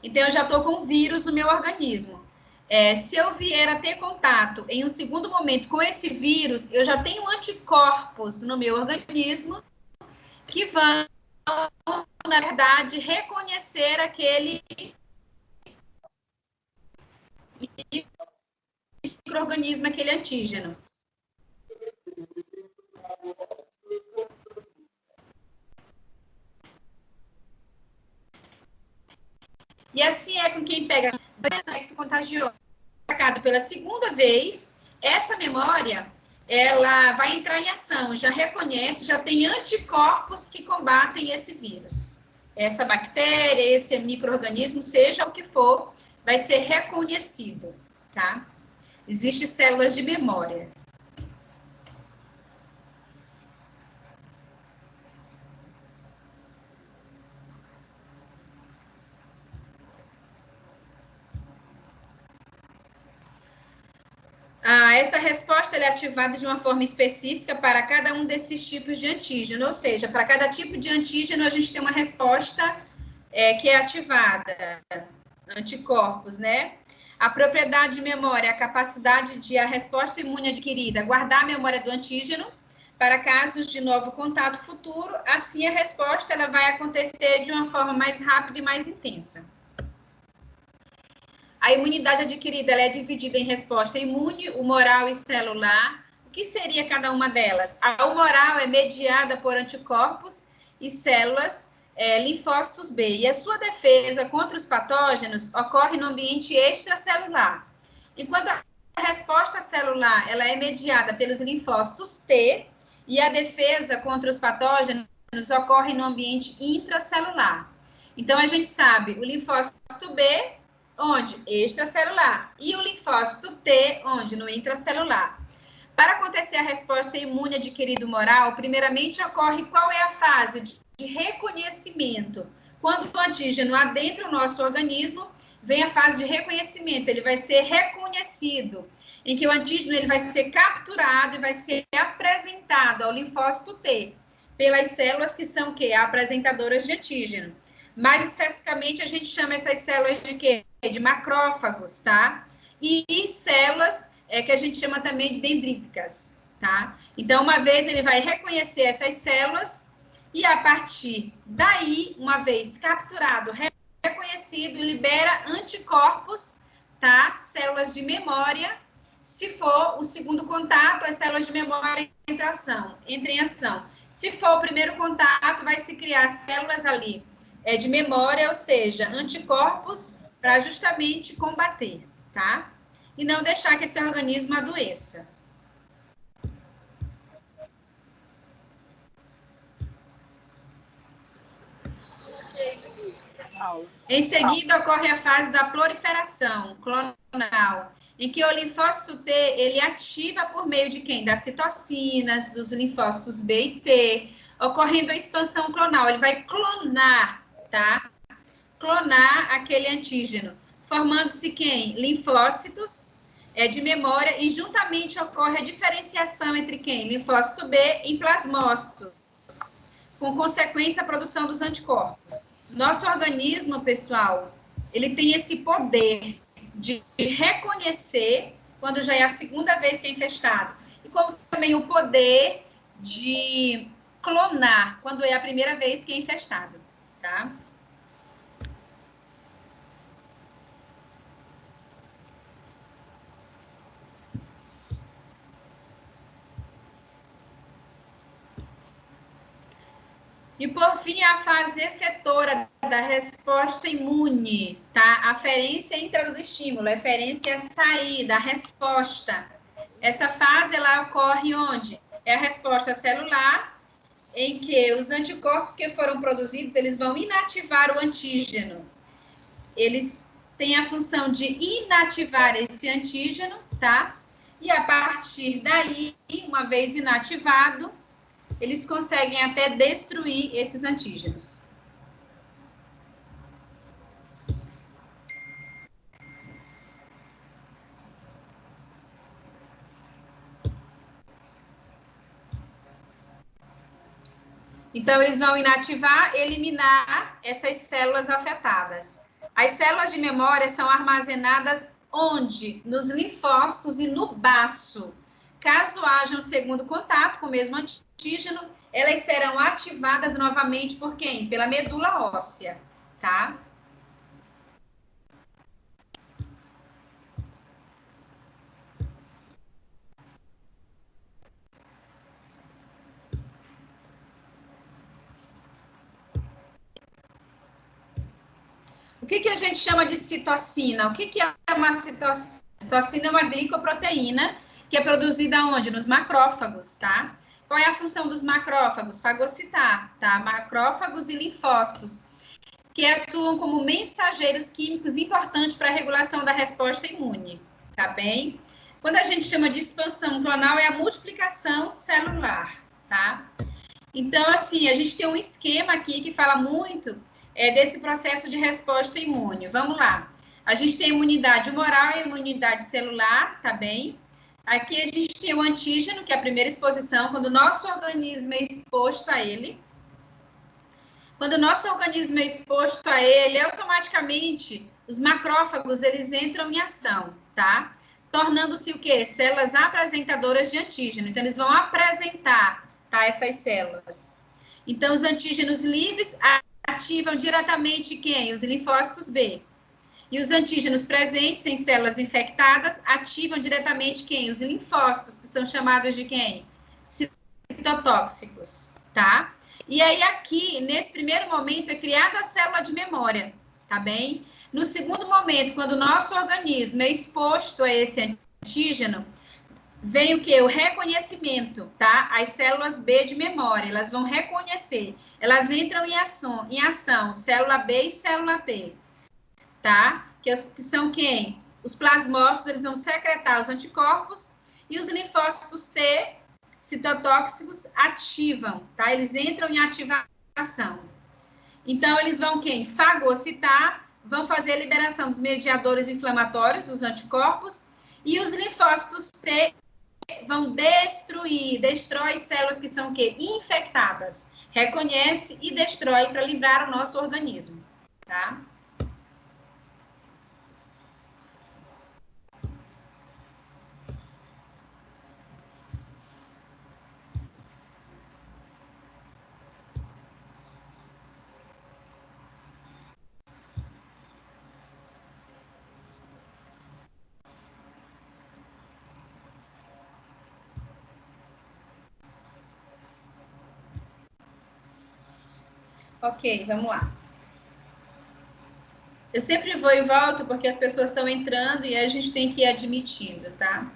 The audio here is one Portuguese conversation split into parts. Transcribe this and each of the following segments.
Então, eu já estou com vírus no meu organismo. Se eu vier a ter contato em um segundo momento com esse vírus, eu já tenho anticorpos no meu organismo que vão, na verdade, reconhecer aquele micro-organismo, aquele antígeno. E assim é com quem pega infecto contagioso pela segunda vez, essa memória ela vai entrar em ação, já reconhece, já tem anticorpos que combatem esse vírus. Essa bactéria, esse micro-organismo, seja o que for, vai ser reconhecido, tá? Existem células de memória. Essa resposta é ativada de uma forma específica para cada um desses tipos de antígeno, ou seja, para cada tipo de antígeno a gente tem uma resposta que é ativada, anticorpos, né? A propriedade de memória, a capacidade de a resposta imune adquirida guardar a memória do antígeno para casos de novo contato futuro, assim a resposta ela vai acontecer de uma forma mais rápida e mais intensa. A imunidade adquirida ela é dividida em resposta imune, humoral e celular. O que seria cada uma delas? A humoral é mediada por anticorpos e células linfócitos B. E a sua defesa contra os patógenos ocorre no ambiente extracelular. Enquanto a resposta celular ela é mediada pelos linfócitos T e a defesa contra os patógenos ocorre no ambiente intracelular. Então, a gente sabe, o linfócito B onde? Extracelular. E o linfócito T, onde? No intracelular. Para acontecer a resposta imune adquirida humoral, primeiramente ocorre qual é a fase de reconhecimento. Quando o antígeno adentra o nosso organismo, vem a fase de reconhecimento, ele vai ser reconhecido, em que o antígeno ele vai ser capturado e vai ser apresentado ao linfócito T, pelas células que são o quê? Apresentadoras de antígeno. Mais especificamente, a gente chama essas células de quê? De macrófagos, tá? E células que a gente chama também de dendríticas, tá? Então, uma vez ele vai reconhecer essas células e a partir daí, uma vez capturado, reconhecido, libera anticorpos, tá? Células de memória. Se for o segundo contato, as células de memória entrem em ação. Se for o primeiro contato, vai se criar células ali de memória, ou seja, anticorpos para justamente combater, tá? E não deixar que esse organismo adoeça. Em seguida, ocorre a fase da proliferação clonal, em que o linfócito T, ele ativa por meio de quem? Das citocinas, dos linfócitos B e T, ocorrendo a expansão clonal. Ele vai clonar, tá? Clonar aquele antígeno, formando-se quem? Linfócitos de memória, e juntamente ocorre a diferenciação entre quem? Linfócito B em plasmócitos, com consequência a produção dos anticorpos. Nosso organismo, pessoal, ele tem esse poder de reconhecer quando já é a segunda vez que é infestado, e como também o poder de clonar quando é a primeira vez que é infestado, tá? E, por fim, a fase efetora da resposta imune, tá? Aferência e entrada do estímulo, eferência e saída, a resposta. Essa fase, ela ocorre onde? É a resposta celular, em que os anticorpos que foram produzidos, eles vão inativar o antígeno. Eles têm a função de inativar esse antígeno, tá? E a partir daí, uma vez inativado, eles conseguem até destruir esses antígenos. Então, eles vão inativar, eliminar essas células afetadas. As células de memória são armazenadas onde? Nos linfócitos e no baço. Caso haja um segundo contato com o mesmo antígeno, elas serão ativadas novamente por quem? Pela medula óssea, tá? O que a gente chama de citocina? O que é uma citocina? Citocina é uma glicoproteína que é produzida onde? Nos macrófagos, tá? Qual é a função dos macrófagos? Fagocitar, tá? Macrófagos e linfócitos, que atuam como mensageiros químicos importantes para a regulação da resposta imune, tá bem? Quando a gente chama de expansão clonal, é a multiplicação celular, tá? Então, assim, a gente tem um esquema aqui que fala muito desse processo de resposta imune. Vamos lá. A gente tem imunidade humoral e imunidade celular, tá bem? Aqui a gente tem o antígeno, que é a primeira exposição, quando o nosso organismo é exposto a ele. Quando o nosso organismo é exposto a ele, automaticamente os macrófagos, eles entram em ação, tá? Tornando-se o quê? Células apresentadoras de antígeno. Então, eles vão apresentar, tá? Essas células. Então, os antígenos livres ativam diretamente quem? Os linfócitos B. E os antígenos presentes em células infectadas ativam diretamente quem? Os linfócitos, que são chamados de quem? Citotóxicos, tá? E aí, aqui, nesse primeiro momento, é criada a célula de memória, tá bem? No segundo momento, quando o nosso organismo é exposto a esse antígeno, vem o quê? O reconhecimento, tá? As células B de memória, elas vão reconhecer. Elas entram em ação, célula B e célula T, tá? Que são quem? Os plasmócitos, eles vão secretar os anticorpos e os linfócitos T, citotóxicos, ativam, tá? Eles entram em ativação. Então, eles vão quem? Fagocitar, vão fazer a liberação dos mediadores inflamatórios, os anticorpos, e os linfócitos T vão destrói células que são o quê? Infectadas. Reconhece e destrói para livrar o nosso organismo, tá? Ok, vamos lá. Eu sempre vou e volto porque as pessoas estão entrando e a gente tem que ir admitindo, tá?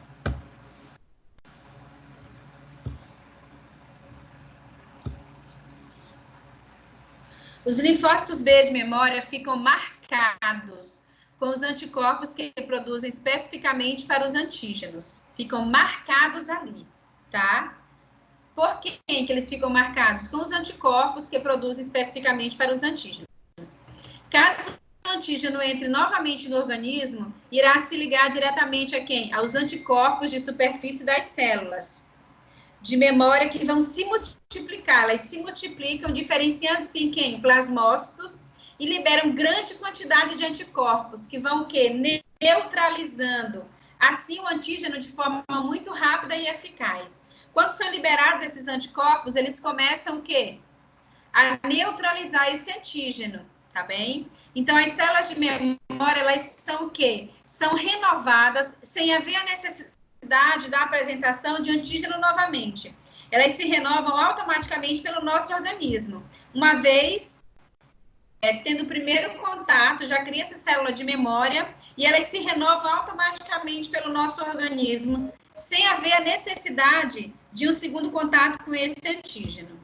Os linfócitos B de memória ficam marcados com os anticorpos que produzem especificamente para os antígenos. Ficam marcados ali, tá? Por que eles ficam marcados? Com os anticorpos que produzem especificamente para os antígenos. Caso o antígeno entre novamente no organismo, irá se ligar diretamente a quem? Aos anticorpos de superfície das células de memória que vão se multiplicar. Elas se multiplicam, diferenciando-se em quem? Plasmócitos, e liberam grande quantidade de anticorpos, que vão o quê? Neutralizando, assim, o antígeno de forma muito rápida e eficaz. Quando são liberados esses anticorpos, eles começam o quê? A neutralizar esse antígeno, tá bem? Então, as células de memória, elas são o quê? São renovadas sem haver a necessidade da apresentação de antígeno novamente. Elas se renovam automaticamente pelo nosso organismo. Uma vez tendo o primeiro contato, já cria essa célula de memória e elas se renovam automaticamente pelo nosso organismo, sem haver a necessidade de um segundo contato com esse antígeno.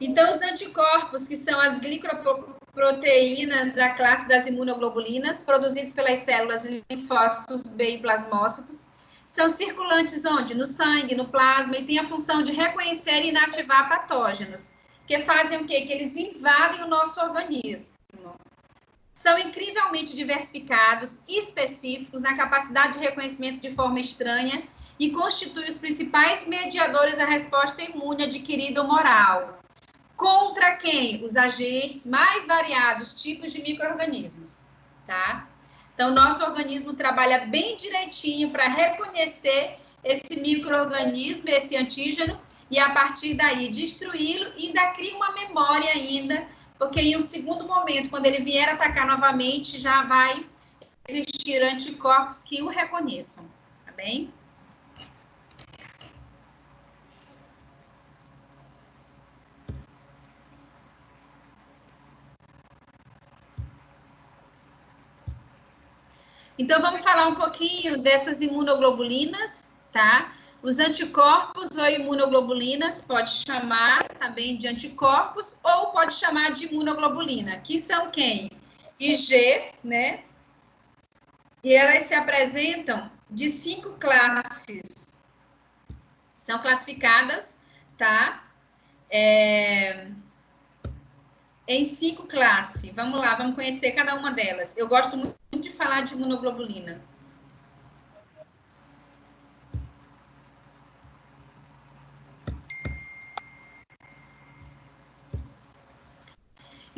Então, os anticorpos, que são as glicoproteínas da classe das imunoglobulinas, produzidos pelas células linfócitos B e plasmócitos, são circulantes onde? No sangue, no plasma, e têm a função de reconhecer e inativar patógenos, que fazem o quê? Que eles invadem o nosso organismo. são incrivelmente diversificados e específicos na capacidade de reconhecimento de forma estranha e constituem os principais mediadores da resposta imune adquirida ou moral. Contra quem? Os agentes mais variados tipos de micro-organismos, tá? Então, nosso organismo trabalha bem direitinho para reconhecer esse micro-organismo, esse antígeno, e a partir daí destruí-lo e ainda cria uma memória ainda, porque em um segundo momento, quando ele vier atacar novamente, já vai existir anticorpos que o reconheçam, tá bem? Então, vamos falar um pouquinho dessas imunoglobulinas, tá? Os anticorpos ou imunoglobulinas pode chamar também de anticorpos ou pode chamar de imunoglobulina, que são quem? IG, né? E elas se apresentam de 5 classes. São classificadas, tá? Em 5 classes. Vamos lá, vamos conhecer cada uma delas. Eu gosto muito de falar de imunoglobulina.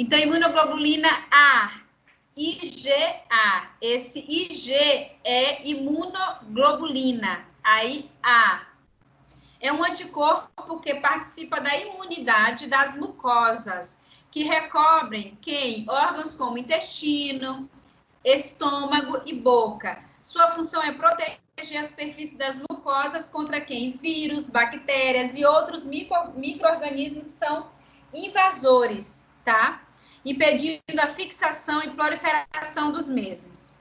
Então, imunoglobulina A, IgA. Esse IG é imunoglobulina. Aí, A. É um anticorpo que participa da imunidade das mucosas, que recobrem quem? Órgãos como intestino, estômago e boca. Sua função é proteger a superfície das mucosas contra quem? Vírus, bactérias e outros micro-organismos que são invasores, tá? Impedindo a fixação e proliferação dos mesmos.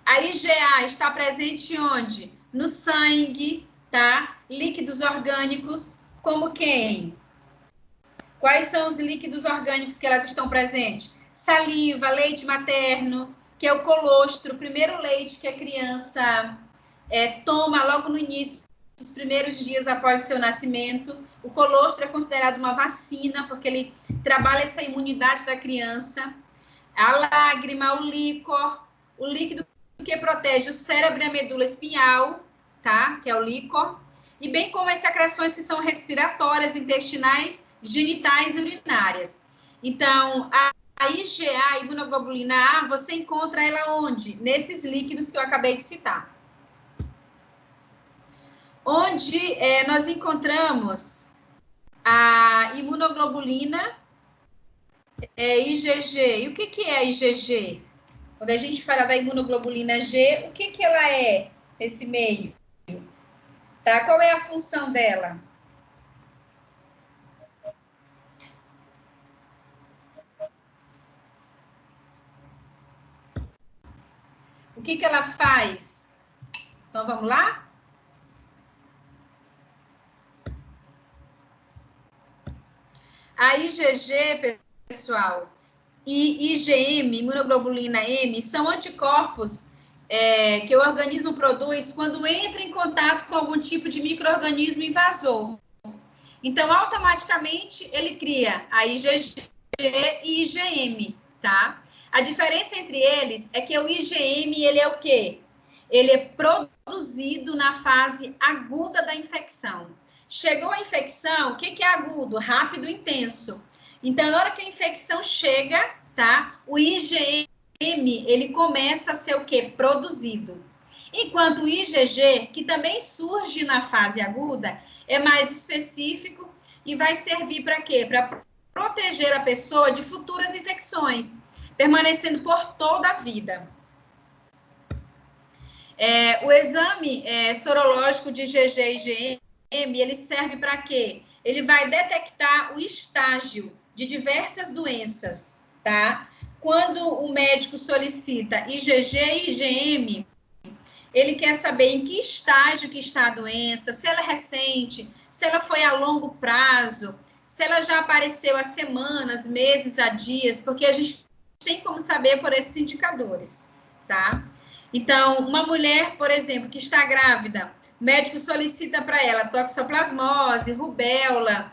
A IgA está presente onde? No sangue, tá? Líquidos orgânicos, como quem? Quais são os líquidos orgânicos que elas estão presentes? Saliva, leite materno, que é o colostro, o primeiro leite que a criança toma logo no início, os primeiros dias após o seu nascimento. O colostro é considerado uma vacina, porque ele trabalha essa imunidade da criança. A lágrima, o líquor, o líquido que protege o cérebro e a medula espinhal, tá? Que é o líquor. E bem como as secreções que são respiratórias, intestinais, genitais e urinárias. Então, a IgA, a imunoglobulina A, você encontra ela onde? Nesses líquidos que eu acabei de citar. Onde nós encontramos a imunoglobulina IgG. E o que é a IgG? Quando a gente fala da imunoglobulina G, o que ela é nesse meio? Tá? Qual é a função dela? O que ela faz? Então, vamos lá? A IgG, pessoal, e IgM, imunoglobulina M, são anticorpos que o organismo produz quando entra em contato com algum tipo de micro-organismo invasor. Então, automaticamente, ele cria a IgG e IgM, tá? A diferença entre eles é que o IgM, ele é o quê? Ele é produzido na fase aguda da infecção. Chegou a infecção, o que é agudo? Rápido e intenso. Então, na hora que a infecção chega, tá? O IgM, ele começa a ser o quê? Produzido. Enquanto o IgG, que também surge na fase aguda, é mais específico e vai servir para quê? Para proteger a pessoa de futuras infecções, permanecendo por toda a vida. O exame sorológico de IgG e IgM, ele serve para quê? Ele vai detectar o estágio de diversas doenças, tá? Quando o médico solicita IgG e IgM, ele quer saber em que estágio que está a doença, se ela é recente, se ela foi a longo prazo, se ela já apareceu há semanas, meses, há dias, porque a gente tem como saber por esses indicadores, tá? Então, uma mulher, por exemplo, que está grávida, o médico solicita para ela toxoplasmose, rubéola,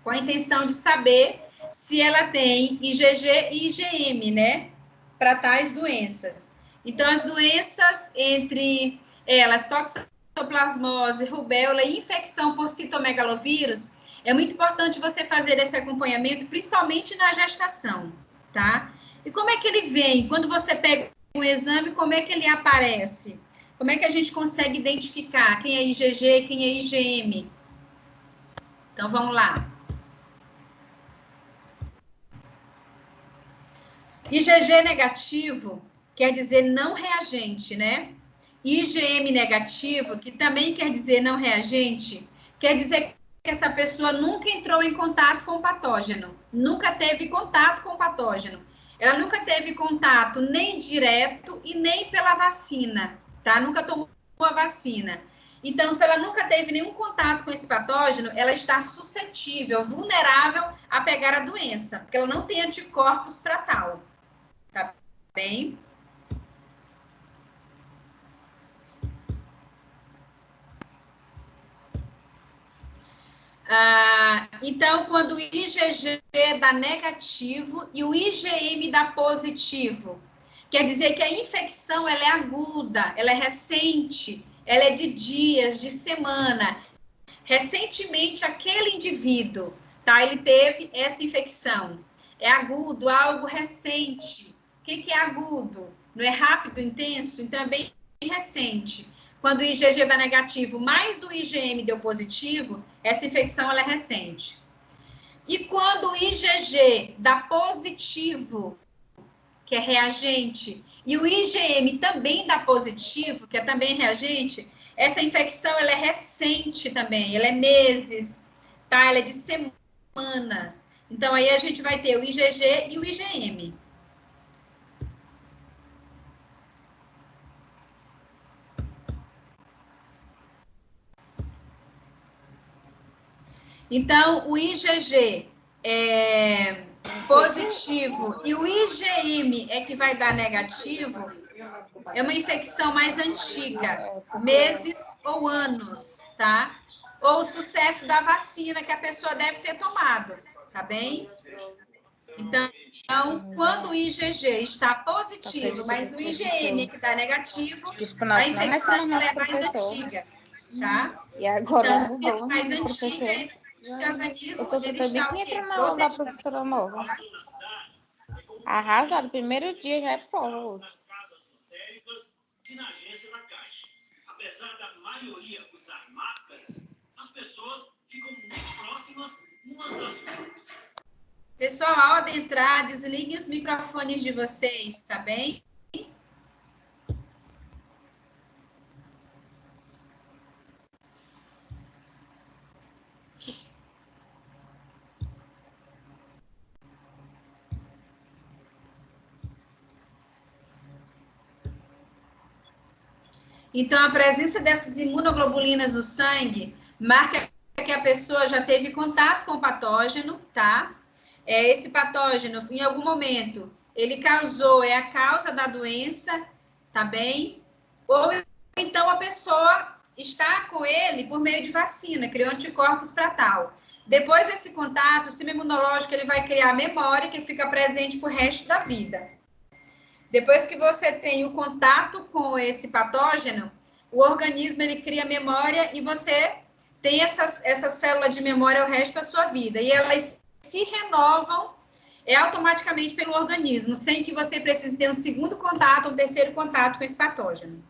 com a intenção de saber se ela tem IgG e IgM, né? Para tais doenças. Então, as doenças entre elas, toxoplasmose, rubéola e infecção por citomegalovírus, é muito importante você fazer esse acompanhamento, principalmente na gestação, tá? E como é que ele vem? Quando você pega um exame, como é que ele aparece? Como é que a gente consegue identificar quem é IgG, quem é IgM? Então, vamos lá. IgG negativo quer dizer não reagente, né? IgM negativo, que também quer dizer não reagente, quer dizer que essa pessoa nunca entrou em contato com o patógeno, nunca teve contato com o patógeno. Ela nunca teve contato nem direto e nem pela vacina, tá? Nunca tomou a vacina. Então, se ela nunca teve nenhum contato com esse patógeno, ela está suscetível, vulnerável a pegar a doença, porque ela não tem anticorpos para tal. Tá bem? Então, quando o IgG dá negativo e o IgM dá positivo, quer dizer que a infecção ela é aguda, ela é recente, ela é de dias, de semana. Recentemente, aquele indivíduo, tá? Ele teve essa infecção. É agudo, algo recente. O que é agudo? Não é rápido, intenso? Então, é bem recente. Quando o IgG dá negativo, mais o IgM deu positivo, essa infecção ela é recente. E quando o IgG dá positivo, que é reagente, e o IgM também dá positivo, que é também reagente, essa infecção ela é recente também, ela é meses, tá? Ela é de semanas. Então, aí a gente vai ter o IgG e o IgM. Então, o IgG é positivo e o IgM é que vai dar negativo, é uma infecção mais antiga, meses ou anos, tá? Ou o sucesso da vacina que a pessoa deve ter tomado, tá bem? Então, quando o IgG está positivo, mas o IgM que está negativo, a infecção é mais antiga, tá? E agora então, mudou, se é mais antiga, esse organismo ele está o quê? na aula da professora nova. Arrasado, primeiro dia já é prova. E na agência da Caixa. Apesar da maioria usar máscaras, as pessoas ficam muito próximas umas das outras. Pessoal, ao adentrar, desliguem os microfones de vocês, tá bem? Então, a presença dessas imunoglobulinas no sangue marca que a pessoa já teve contato com o patógeno, tá? Esse patógeno, em algum momento, ele causou, é a causa da doença, tá bem? Ou então a pessoa está com ele por meio de vacina, criou anticorpos para tal. Depois desse contato, o sistema imunológico ele vai criar memória que fica presente para o resto da vida. Depois que você tem o contato com esse patógeno, o organismo ele cria memória e você tem essa célula de memória o resto da sua vida. E elas se renovam automaticamente pelo organismo, sem que você precise ter um segundo contato ou um terceiro contato com esse patógeno.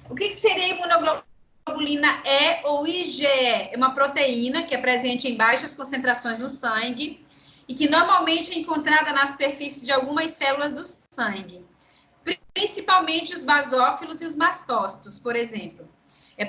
O que seria a imunoglobulina E ou IgE? É uma proteína que é presente em baixas concentrações no sangue e que normalmente é encontrada na superfície de algumas células do sangue, principalmente os basófilos e os mastócitos, por exemplo.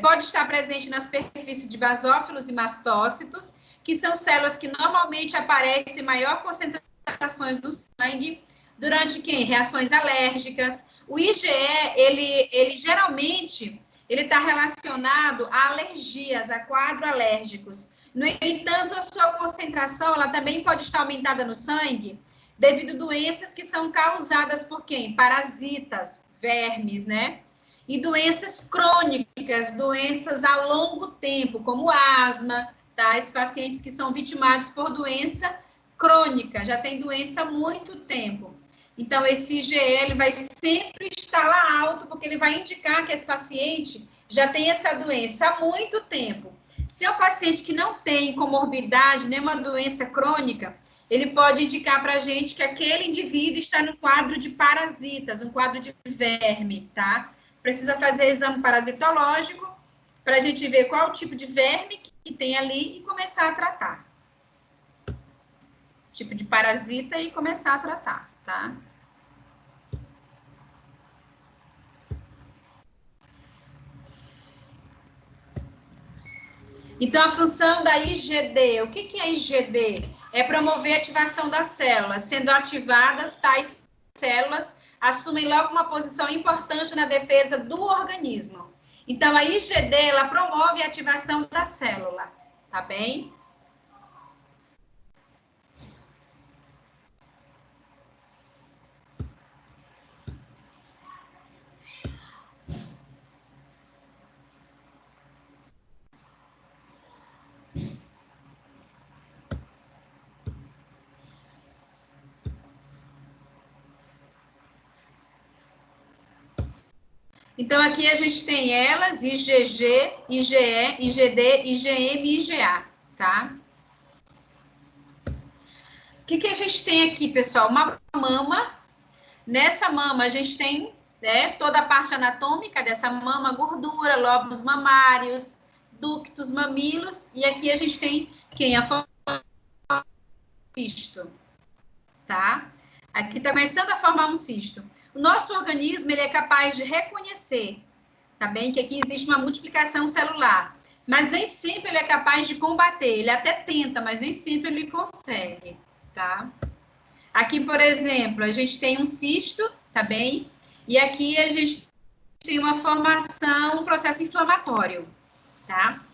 Pode estar presente na superfície de basófilos e mastócitos, que são células que normalmente aparecem em maior concentrações do sangue durante reações alérgicas. O IgE, ele geralmente, ele está relacionado a alergias, a quadros alérgicos. No entanto, a sua concentração, ela também pode estar aumentada no sangue devido a doenças que são causadas por quem? Parasitas, vermes, né? E doenças crônicas, doenças a longo tempo, como asma, tá? Esses pacientes que são vitimados por doença crônica, já tem doença há muito tempo. Então, esse IgE ele vai sempre estar lá alto, porque ele vai indicar que esse paciente já tem essa doença há muito tempo. Se é um paciente que não tem comorbidade, nenhuma doença crônica, ele pode indicar para a gente que aquele indivíduo está no quadro de parasitas, um quadro de verme, tá? Precisa fazer exame parasitológico para a gente ver qual o tipo de verme que tem ali e começar a tratar. Tipo de parasita e começar a tratar, tá? Então, a função da IgD, o que é IgD? É promover a ativação das células. Sendo ativadas, tais células assumem logo uma posição importante na defesa do organismo. Então, a IgD, ela promove a ativação da célula, tá bem? Então, aqui a gente tem elas, IgG, IgE, IgD, IgM e IgA, tá? O que a gente tem aqui, pessoal? Uma mama. Nessa mama, a gente tem, né, toda a parte anatômica dessa mama, gordura, lóbulos mamários, ductos, mamilos, e aqui a gente tem quem? A cisto, tá? Aqui está começando a formar um cisto. O nosso organismo, ele é capaz de reconhecer, tá bem? Que aqui existe uma multiplicação celular, mas nem sempre ele é capaz de combater. Ele até tenta, mas nem sempre ele consegue, tá? Aqui, por exemplo, a gente tem um cisto, tá bem? E aqui a gente tem uma formação, um processo inflamatório, tá?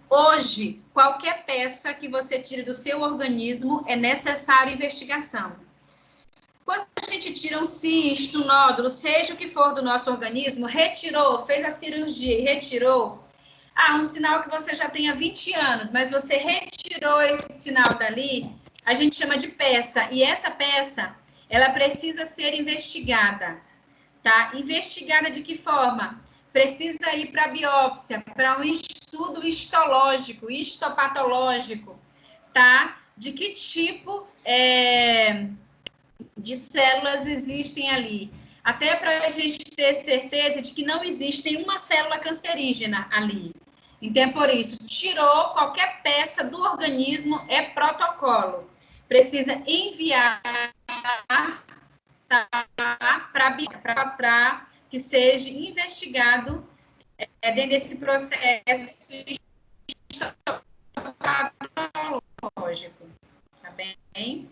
Hoje, qualquer peça que você tire do seu organismo é necessário investigação. Quando a gente tira um cisto, um nódulo, seja o que for do nosso organismo, retirou, fez a cirurgia e retirou, um sinal que você já tenha 20 anos, mas você retirou esse sinal dali, a gente chama de peça. E essa peça, ela precisa ser investigada, tá? Investigada de que forma? Precisa ir para biópsia, para um estudo histológico, histopatológico, tá? De que tipo de células existem ali. Até para a gente ter certeza de que não existe nenhuma célula cancerígena ali. Então, é por isso, tirou qualquer peça do organismo, é protocolo. Precisa enviar para que seja investigado dentro desse processo patológico. Tá bem?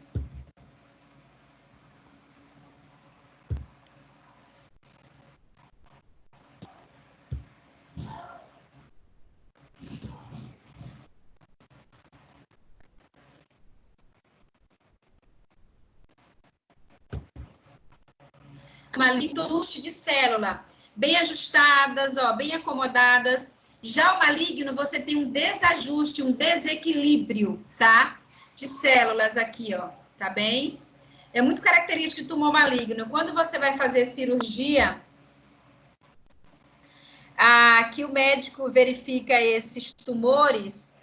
Uma litoste de célula, bem ajustadas, ó, bem acomodadas. Já o maligno, você tem um desajuste, um desequilíbrio, tá? De células aqui, ó, tá bem? É muito característico de tumor maligno. Quando você vai fazer cirurgia, que o médico verifica esses tumores,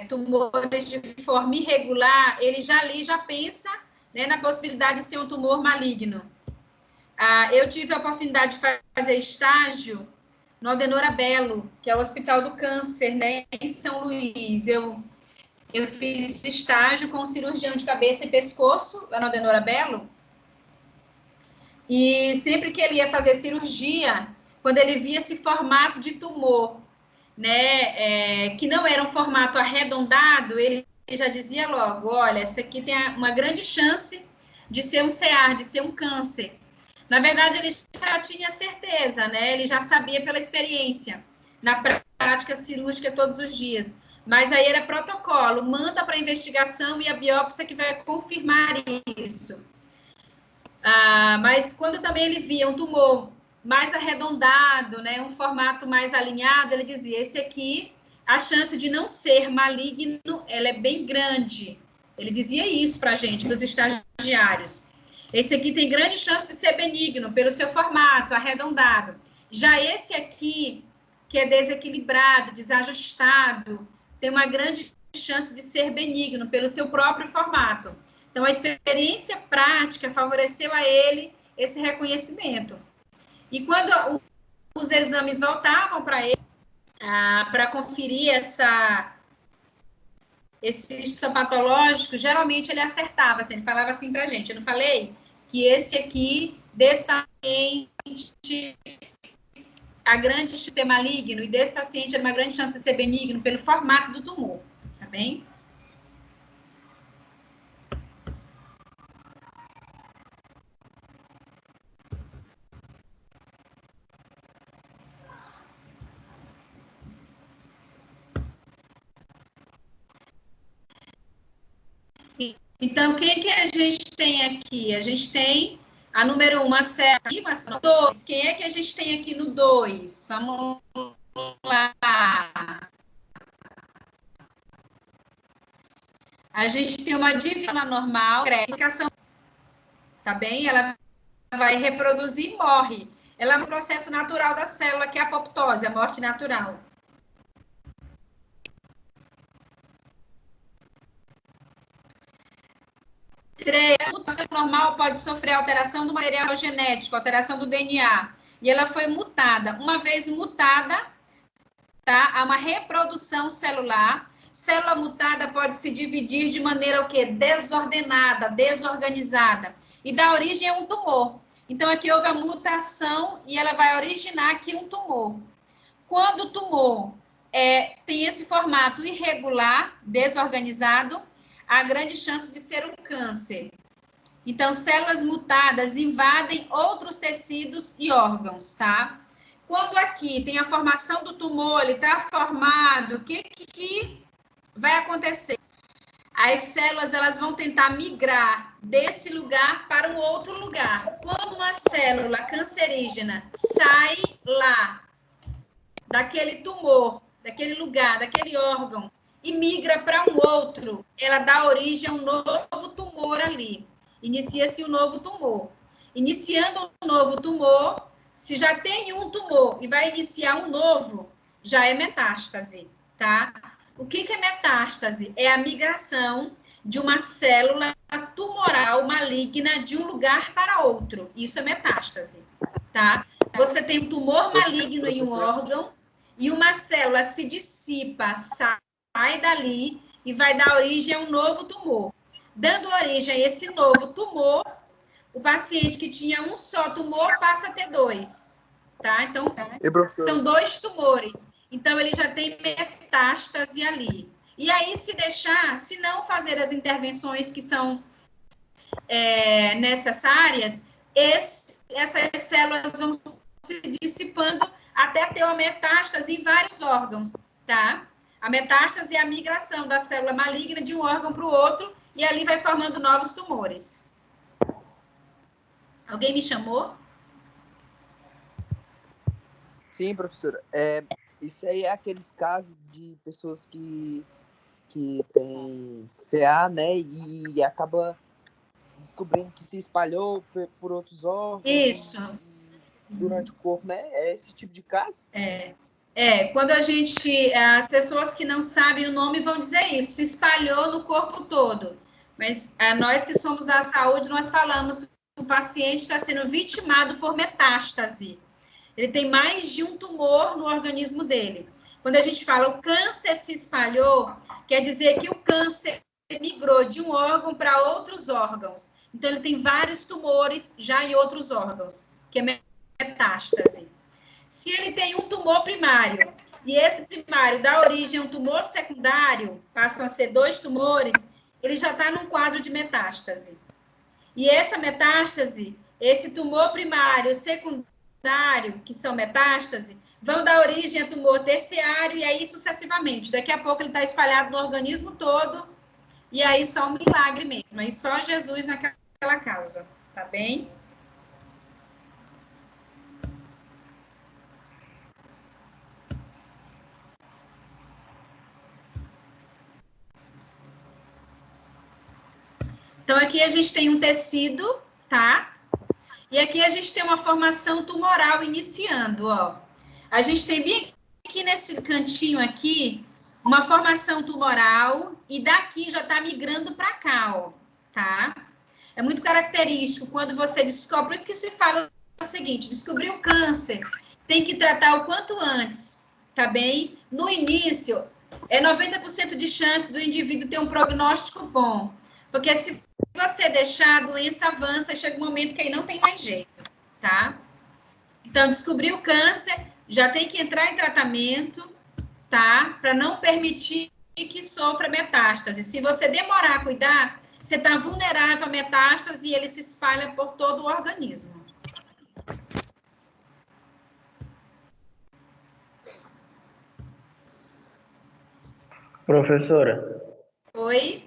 tumores de forma irregular, ele já ali já pensa, né, na possibilidade de ser um tumor maligno. Eu tive a oportunidade de fazer estágio no Aldenora Belo, que é o Hospital do Câncer, né, em São Luís. Eu fiz esse estágio com um cirurgião de cabeça e pescoço, lá no Aldenora Belo, e sempre que ele ia fazer cirurgia, quando ele via esse formato de tumor, né, que não era um formato arredondado, ele já dizia logo, olha, essa aqui tem uma grande chance de ser um CA, de ser um câncer. Na verdade, ele já tinha certeza, né? Ele já sabia pela experiência, na prática cirúrgica todos os dias. Mas aí era protocolo, manda para a investigação e a biópsia que vai confirmar isso. Mas quando também ele via um tumor mais arredondado, né? Um formato mais alinhado, ele dizia, esse aqui a chance de não ser maligno, ela é bem grande. Ele dizia isso para a gente, para os estagiários. Esse aqui tem grande chance de ser benigno, pelo seu formato arredondado. Já esse aqui, que é desequilibrado, desajustado, tem uma grande chance de ser benigno, pelo seu próprio formato. Então, a experiência prática favoreceu a ele esse reconhecimento. E quando os exames voltavam para ele, para conferir esse histopatológico, geralmente ele acertava, assim, ele falava assim para a gente, eu não falei que esse aqui, desse paciente, a grande chance de ser maligno, e desse paciente era uma grande chance de ser benigno pelo formato do tumor, tá bem? Então, quem que a gente tem aqui? A gente tem a número 1, a célula aqui, mas 2. Quem é que a gente tem aqui no 2? Vamos lá. A gente tem uma divisão normal, tá bem? Ela vai reproduzir e morre. Ela é um processo natural da célula, que é a apoptose, a morte natural. A mutação normal pode sofrer alteração do material genético, alteração do DNA. E ela foi mutada. Uma vez mutada, tá? Há uma reprodução celular. Célula mutada pode se dividir de maneira o quê? Desordenada, desorganizada. E dá origem a um tumor. Então, aqui houve a mutação e ela vai originar aqui um tumor. Quando o tumor tem esse formato irregular, desorganizado, há grande chance de ser um câncer. Então, células mutadas invadem outros tecidos e órgãos, tá? Quando aqui tem a formação do tumor, ele está formado, o que vai acontecer? As células elas vão tentar migrar desse lugar para um outro lugar. Quando uma célula cancerígena sai lá, daquele tumor, daquele lugar, daquele órgão, e migra para um outro, ela dá origem a um novo tumor ali. Inicia-se um novo tumor. Iniciando um novo tumor, se já tem um tumor e vai iniciar um novo, já é metástase, tá? O que é metástase? É a migração de uma célula tumoral maligna de um lugar para outro. Isso é metástase, tá? Você tem um tumor maligno em um órgão e uma célula se dissipa, sai dali e vai dar origem a um novo tumor. Dando origem a esse novo tumor, o paciente que tinha um só tumor passa a ter dois, tá? Então, são dois tumores. Então, ele já tem metástase ali. E aí, se deixar, se não fazer as intervenções que são necessárias, essas células vão se dissipando até ter uma metástase em vários órgãos, tá? A metástase é a migração da célula maligna de um órgão para o outro e ali vai formando novos tumores. Alguém me chamou? Sim, professora. Isso aí é aqueles casos de pessoas que têm CA, né? E acaba descobrindo que se espalhou por outros órgãos. Isso. E durante o corpo, né? É esse tipo de caso? Quando as pessoas que não sabem o nome vão dizer isso, se espalhou no corpo todo. Mas nós que somos da saúde, nós falamos que o paciente está sendo vitimado por metástase. Ele tem mais de um tumor no organismo dele. Quando a gente fala o câncer se espalhou, quer dizer que o câncer migrou de um órgão para outros órgãos. Então, ele tem vários tumores já em outros órgãos, que é metástase. Se ele tem um tumor primário e esse primário dá origem a um tumor secundário, passam a ser dois tumores, ele já está num quadro de metástase. E essa metástase, esse tumor primário, secundário, que são metástase, vão dar origem a tumor terciário e aí sucessivamente. Daqui a pouco ele está espalhado no organismo todo e aí só um milagre mesmo. Aí só Jesus naquela causa, tá bem? Então, aqui a gente tem um tecido, tá? E aqui a gente tem uma formação tumoral iniciando, ó. A gente tem bem aqui nesse cantinho aqui, uma formação tumoral, e daqui já tá migrando para cá, ó, tá? É muito característico quando você descobre, por isso que se fala o seguinte, descobrir o câncer, tem que tratar o quanto antes, tá bem? No início, é 90% de chance do indivíduo ter um prognóstico bom, porque se você deixar, a doença avança e chega um momento que aí não tem mais jeito, tá? Então, descobrir o câncer, já tem que entrar em tratamento, tá? Para não permitir que sofra metástase. Se você demorar a cuidar, você está vulnerável a metástase e ele se espalha por todo o organismo. Professora, Oi?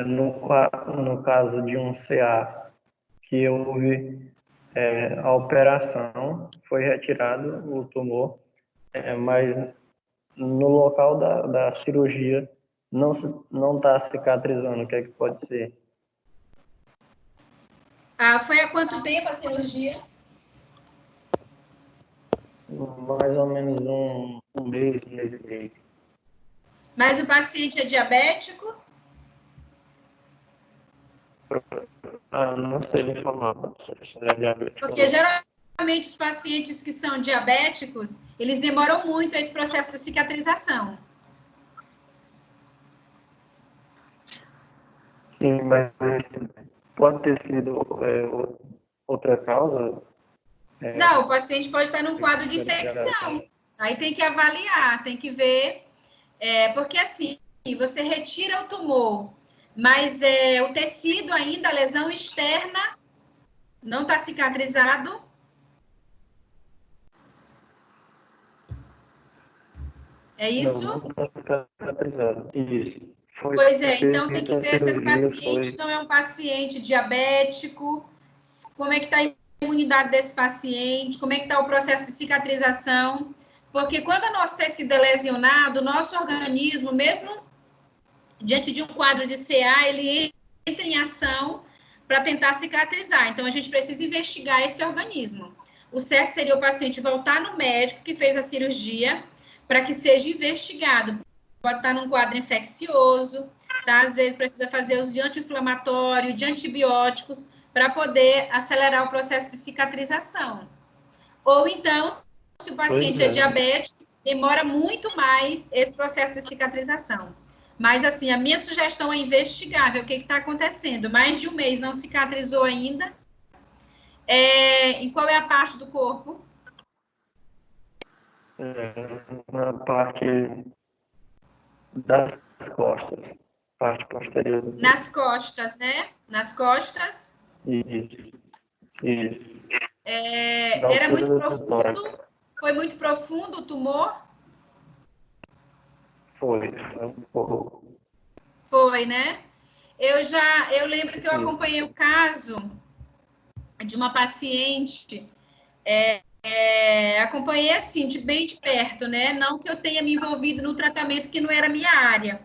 no caso de um CA que houve a operação, foi retirado o tumor, mas no local da cirurgia não está cicatrizando, o que é que pode ser? Ah, foi há quanto tempo a cirurgia? Mais ou menos um mês e meio. Mas o paciente é diabético? Não sei informar, professora, se é diabético. Porque geralmente os pacientes que são diabéticos, eles demoram muito esse processo de cicatrização. Sim, mas pode ter sido outra causa? Não, o paciente pode estar num quadro de infecção. Aí tem que avaliar, tem que ver, porque assim, você retira o tumor, mas o tecido ainda, a lesão externa, não está cicatrizado. É isso? Não está cicatrizado. Isso. Pois é, então tem que A ver se esse cirurgia paciente não é um paciente diabético, como é que está a imunidade desse paciente, como é que está o processo de cicatrização, porque quando o nosso tecido é lesionado, o nosso organismo, mesmo diante de um quadro de CA, ele entra em ação para tentar cicatrizar. Então, a gente precisa investigar esse organismo. O certo seria o paciente voltar no médico que fez a cirurgia para que seja investigado. Pode estar num quadro infeccioso, tá? Às vezes precisa fazer uso de anti-inflamatório, de antibióticos, para poder acelerar o processo de cicatrização. Ou então, se o paciente é diabético, demora muito mais esse processo de cicatrização. Mas, assim, a minha sugestão é investigar, ver o que está acontecendo. Mais de um mês não cicatrizou ainda. Em qual é a parte do corpo? Na parte das costas, parte posterior do corpo. Nas costas, né? Nas costas. Isso. Era muito profundo? Foi muito profundo o tumor? Foi um pouco. Foi, né? Eu lembro que eu acompanhei o caso de uma paciente, acompanhei assim, bem de perto, né? Não que eu tenha me envolvido no tratamento que não era minha área,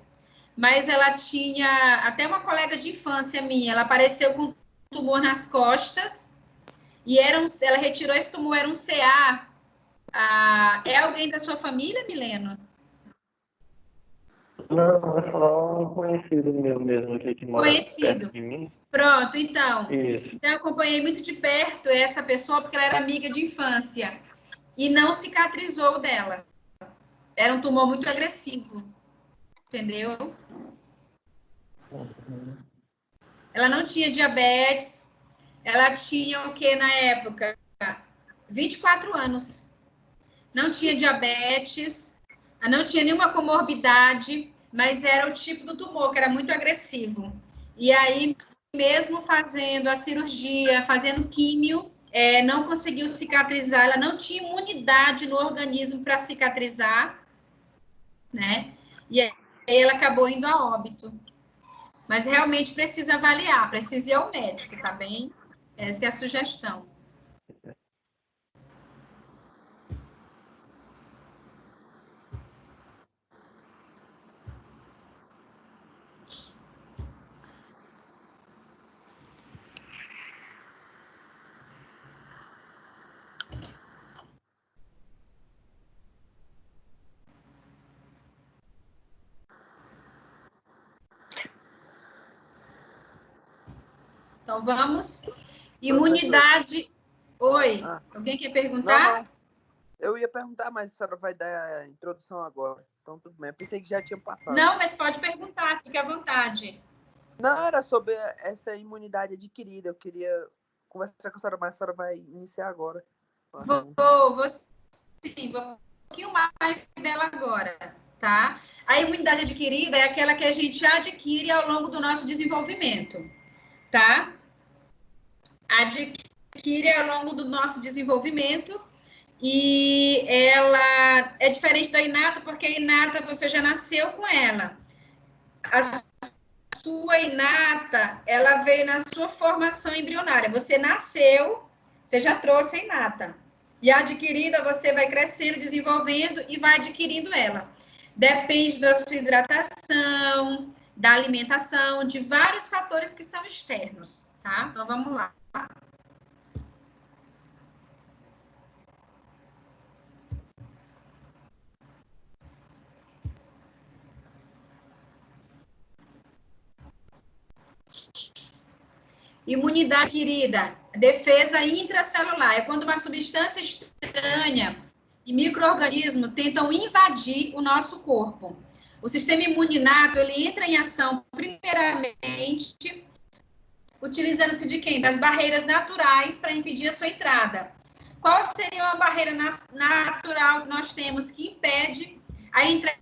mas ela tinha, até uma colega de infância minha, ela apareceu com tumor nas costas, e ela retirou esse tumor, era um CA. É alguém da sua família, Milena? Não, é só um conhecido meu mesmo aqui que mora perto Conhecido. de mim. Pronto, então. Isso. Então, eu acompanhei muito de perto essa pessoa, porque ela era amiga de infância. E não cicatrizou dela. Era um tumor muito agressivo. Entendeu? Ela não tinha diabetes. Ela tinha o que na época? 24 anos. Não tinha diabetes. Não tinha nenhuma comorbidade. Mas era o tipo do tumor, que era muito agressivo. E aí, mesmo fazendo a cirurgia, fazendo químio, não conseguiu cicatrizar, ela não tinha imunidade no organismo para cicatrizar, né? E aí ela acabou indo a óbito. Mas realmente precisa avaliar, precisa ir ao médico, tá bem? Essa é a sugestão. Então, vamos. Imunidade. Oi, alguém quer perguntar? Não. Eu ia perguntar, mas a senhora vai dar a introdução agora. Então, tudo bem. Eu pensei que já tinha passado. Não, mas pode perguntar, fique à vontade. Não, era sobre essa imunidade adquirida. Eu queria conversar com a senhora, mas a senhora vai iniciar agora. Vou sim, vou um pouquinho mais dela agora, tá? A imunidade adquirida é aquela que a gente adquire ao longo do nosso desenvolvimento, tá? Adquire ao longo do nosso desenvolvimento e ela é diferente da inata, porque a inata você já nasceu com ela. A sua inata, ela veio na sua formação embrionária. Você nasceu, você já trouxe a inata. E a adquirida, você vai crescendo, desenvolvendo e vai adquirindo ela. Depende da sua hidratação, da alimentação, de vários fatores que são externos, tá? Então, vamos lá. Imunidade adquirida, defesa intracelular. É quando uma substância estranha e micro-organismos tentam invadir o nosso corpo. O sistema imune inato, ele entra em ação primeiramente utilizando-se de quem? Das barreiras naturais para impedir a sua entrada. Qual seria uma barreira natural que nós temos que impede a entrada?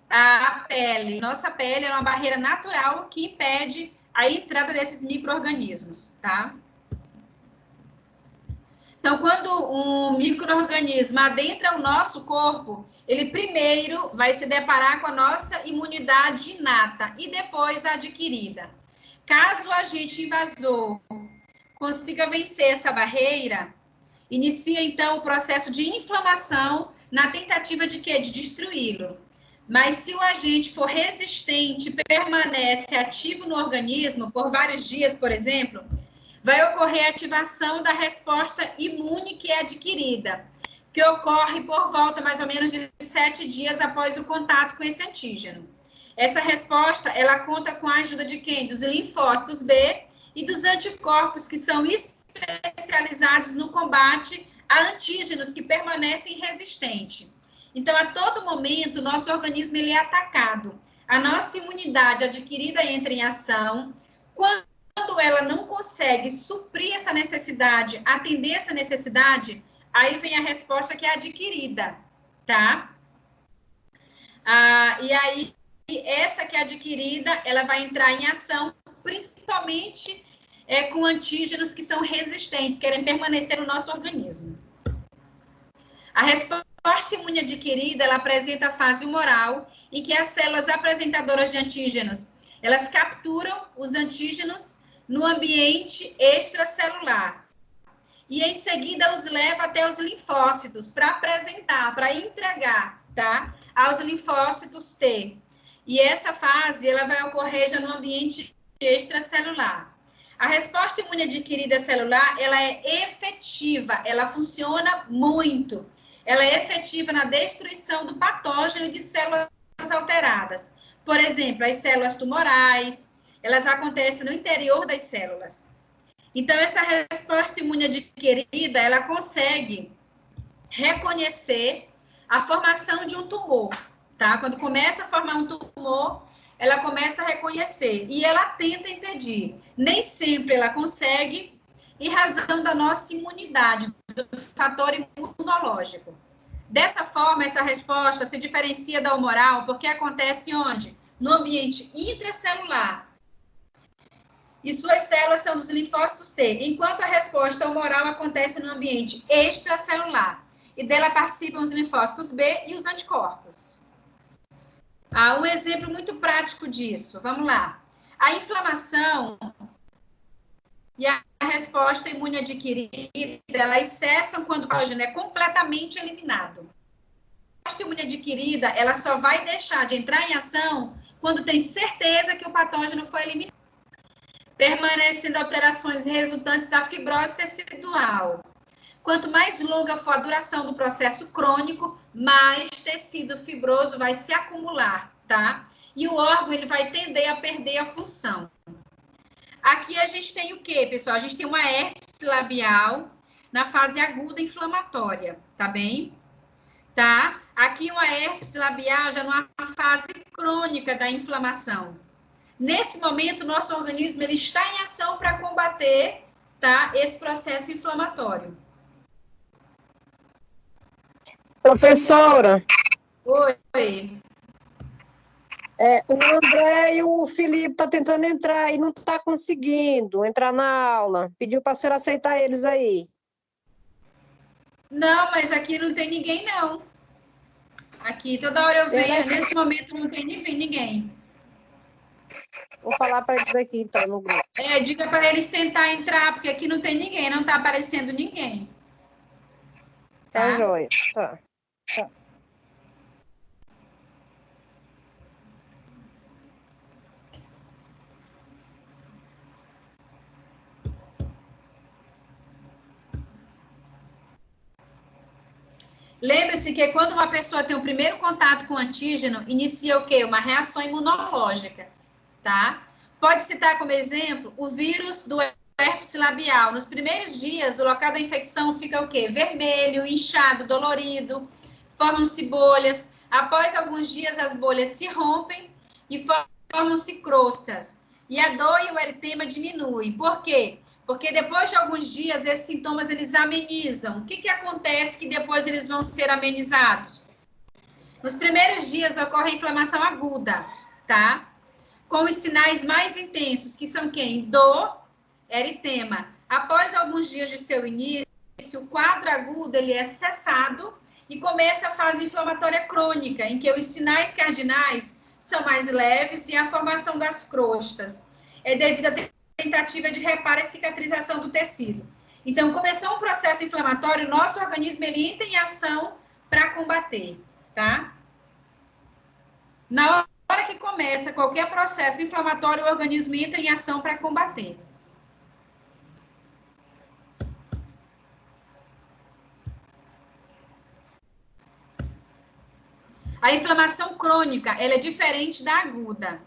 A pele. Nossa pele é uma barreira natural que impede a entrada desses micro-organismos, tá? Então, quando um micro-organismo adentra o nosso corpo, ele primeiro vai se deparar com a nossa imunidade inata e depois adquirida. Caso o agente invasor consiga vencer essa barreira, inicia, então, o processo de inflamação na tentativa de quê? De destruí-lo. Mas se o agente for resistente, permanece ativo no organismo por vários dias, por exemplo, vai ocorrer a ativação da resposta imune que é adquirida, que ocorre por volta mais ou menos de 7 dias após o contato com esse antígeno. Essa resposta, ela conta com a ajuda de quem? Dos linfócitos B e dos anticorpos, que são especializados no combate a antígenos que permanecem resistentes. Então, a todo momento, o nosso organismo ele é atacado. A nossa imunidade adquirida entra em ação. Quando ela não consegue suprir essa necessidade, atender essa necessidade, aí vem a resposta que é adquirida, tá? E aí, essa que é adquirida, ela vai entrar em ação, principalmente com antígenos que são resistentes, querem permanecer no nosso organismo. A resposta imune adquirida, ela apresenta a fase humoral, em que as células apresentadoras de antígenos, elas capturam os antígenos no ambiente extracelular. E, em seguida, os leva até os linfócitos para apresentar, para entregar, tá? Aos linfócitos T. E essa fase, ela vai ocorrer já no ambiente extracelular. A resposta imune adquirida celular, ela é efetiva, ela funciona muito. Ela é efetiva na destruição do patógeno de células alteradas. Por exemplo, as células tumorais, elas acontecem no interior das células. Então, essa resposta imune adquirida, ela consegue reconhecer a formação de um tumor, tá? Quando começa a formar um tumor, ela começa a reconhecer e ela tenta impedir. Nem sempre ela consegue, em razão da nossa imunidade, do fator imunológico. Dessa forma, essa resposta se diferencia da humoral, porque acontece onde? No ambiente intracelular. E suas células são dos linfócitos T, enquanto a resposta humoral acontece no ambiente extracelular. E dela participam os linfócitos B e os anticorpos. Um exemplo muito prático disso, vamos lá. A inflamação e a resposta imune adquirida, elas cessam quando o patógeno é completamente eliminado. A resposta imune adquirida, ela só vai deixar de entrar em ação quando tem certeza que o patógeno foi eliminado. Permanecendo alterações resultantes da fibrose tecidual. Quanto mais longa for a duração do processo crônico, mais tecido fibroso vai se acumular, tá? E o órgão, ele vai tender a perder a função. Aqui a gente tem o quê, pessoal? A gente tem uma herpes labial na fase aguda inflamatória, tá bem? Tá? Aqui uma herpes labial já numa fase crônica da inflamação. Nesse momento, nosso organismo ele está em ação para combater, tá, esse processo inflamatório. Professora, Oi. o André e o Felipe estão tentando entrar e não está conseguindo entrar na aula. Pediu para a senhora aceitar eles aí. Não, mas aqui não tem ninguém, não. Aqui, toda hora eu venho, nesse momento não tem ninguém. Vou falar para eles aqui, então, no grupo. Diga para eles tentar entrar, porque aqui não tem ninguém, não está aparecendo ninguém. Tá, joia. Tá. Lembre-se que quando uma pessoa tem o primeiro contato com o antígeno, inicia o quê? Uma reação imunológica, tá? Pode citar como exemplo o vírus do herpes labial. Nos primeiros dias, o local da infecção fica o quê? Vermelho, inchado, dolorido, formam-se bolhas. Após alguns dias, as bolhas se rompem e formam-se crostas. E a dor e o eritema diminuem. Por quê? Porque depois de alguns dias, esses sintomas, eles amenizam. O que acontece que depois eles vão ser amenizados? Nos primeiros dias, ocorre a inflamação aguda, tá? Com os sinais mais intensos, que são quem? Dor, eritema. Após alguns dias de seu início, o quadro agudo, ele é cessado e começa a fase inflamatória crônica, em que os sinais cardinais são mais leves e a formação das crostas é devido a tentativa de reparo e cicatrização do tecido. Então, começou um processo inflamatório, o nosso organismo ele entra em ação para combater, tá? Na hora que começa qualquer processo inflamatório, o organismo entra em ação para combater. A inflamação crônica, ela é diferente da aguda.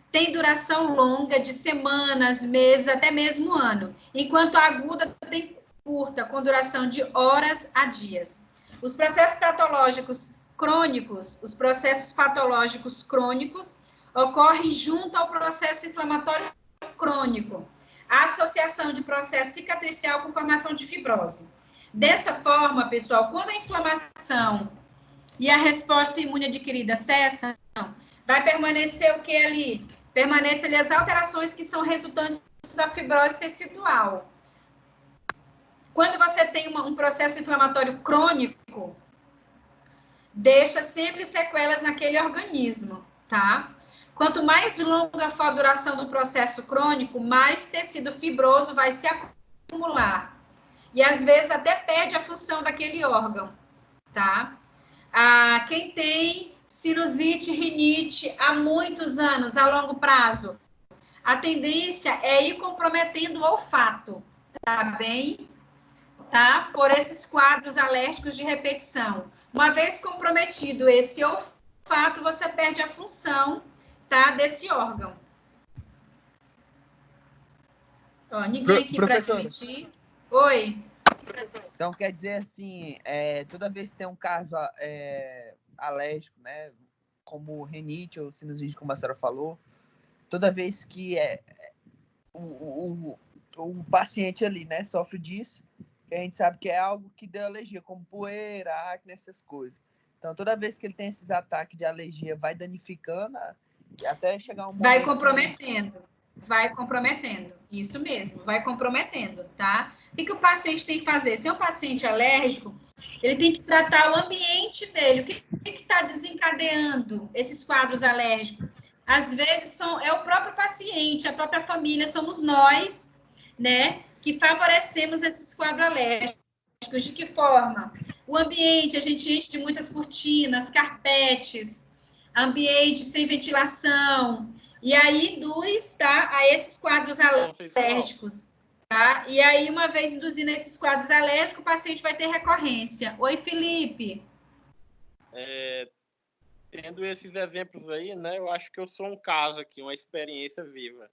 Tem duração longa, de semanas, meses, até mesmo ano, enquanto a aguda tem curta, com duração de horas a dias. Os processos patológicos crônicos, ocorrem junto ao processo inflamatório crônico, a associação de processo cicatricial com formação de fibrose. Dessa forma, pessoal, quando a inflamação e a resposta imune adquirida cessam, vai permanecer o que ali? Permanecem ali as alterações que são resultantes da fibrose tecidual. Quando você tem um processo inflamatório crônico, deixa sempre sequelas naquele organismo, tá? Quanto mais longa for a duração do processo crônico, mais tecido fibroso vai se acumular. E às vezes até perde a função daquele órgão, tá? Quem tem sinusite, rinite há muitos anos, a longo prazo, a tendência é ir comprometendo o olfato, tá bem? Tá? Por esses quadros alérgicos de repetição. Uma vez comprometido esse olfato, você perde a função, tá, desse órgão. Ó, ninguém aqui para admitir. Oi. Então, quer dizer assim, toda vez que tem um caso alérgico, né, como rinite ou sinusite, como a senhora falou, toda vez que o paciente ali, né, sofre disso, que a gente sabe que é algo que deu alergia, como poeira, acne, essas coisas. Então, toda vez que ele tem esses ataques de alergia, vai danificando até chegar um momento... Vai comprometendo, isso mesmo, vai comprometendo, tá? O que o paciente tem que fazer? Se é um paciente alérgico, ele tem que tratar o ambiente dele. O que está desencadeando esses quadros alérgicos? Às vezes é o próprio paciente, a própria família, somos nós, né, que favorecemos esses quadros alérgicos. De que forma? O ambiente, a gente enche de muitas cortinas, carpetes, ambiente sem ventilação, e aí induz, tá, a esses quadros alérgicos, tá? E aí, uma vez induzindo esses quadros alérgicos, o paciente vai ter recorrência. Oi, Felipe. Tendo esses exemplos aí, né, eu acho que eu sou um caso aqui, uma experiência viva.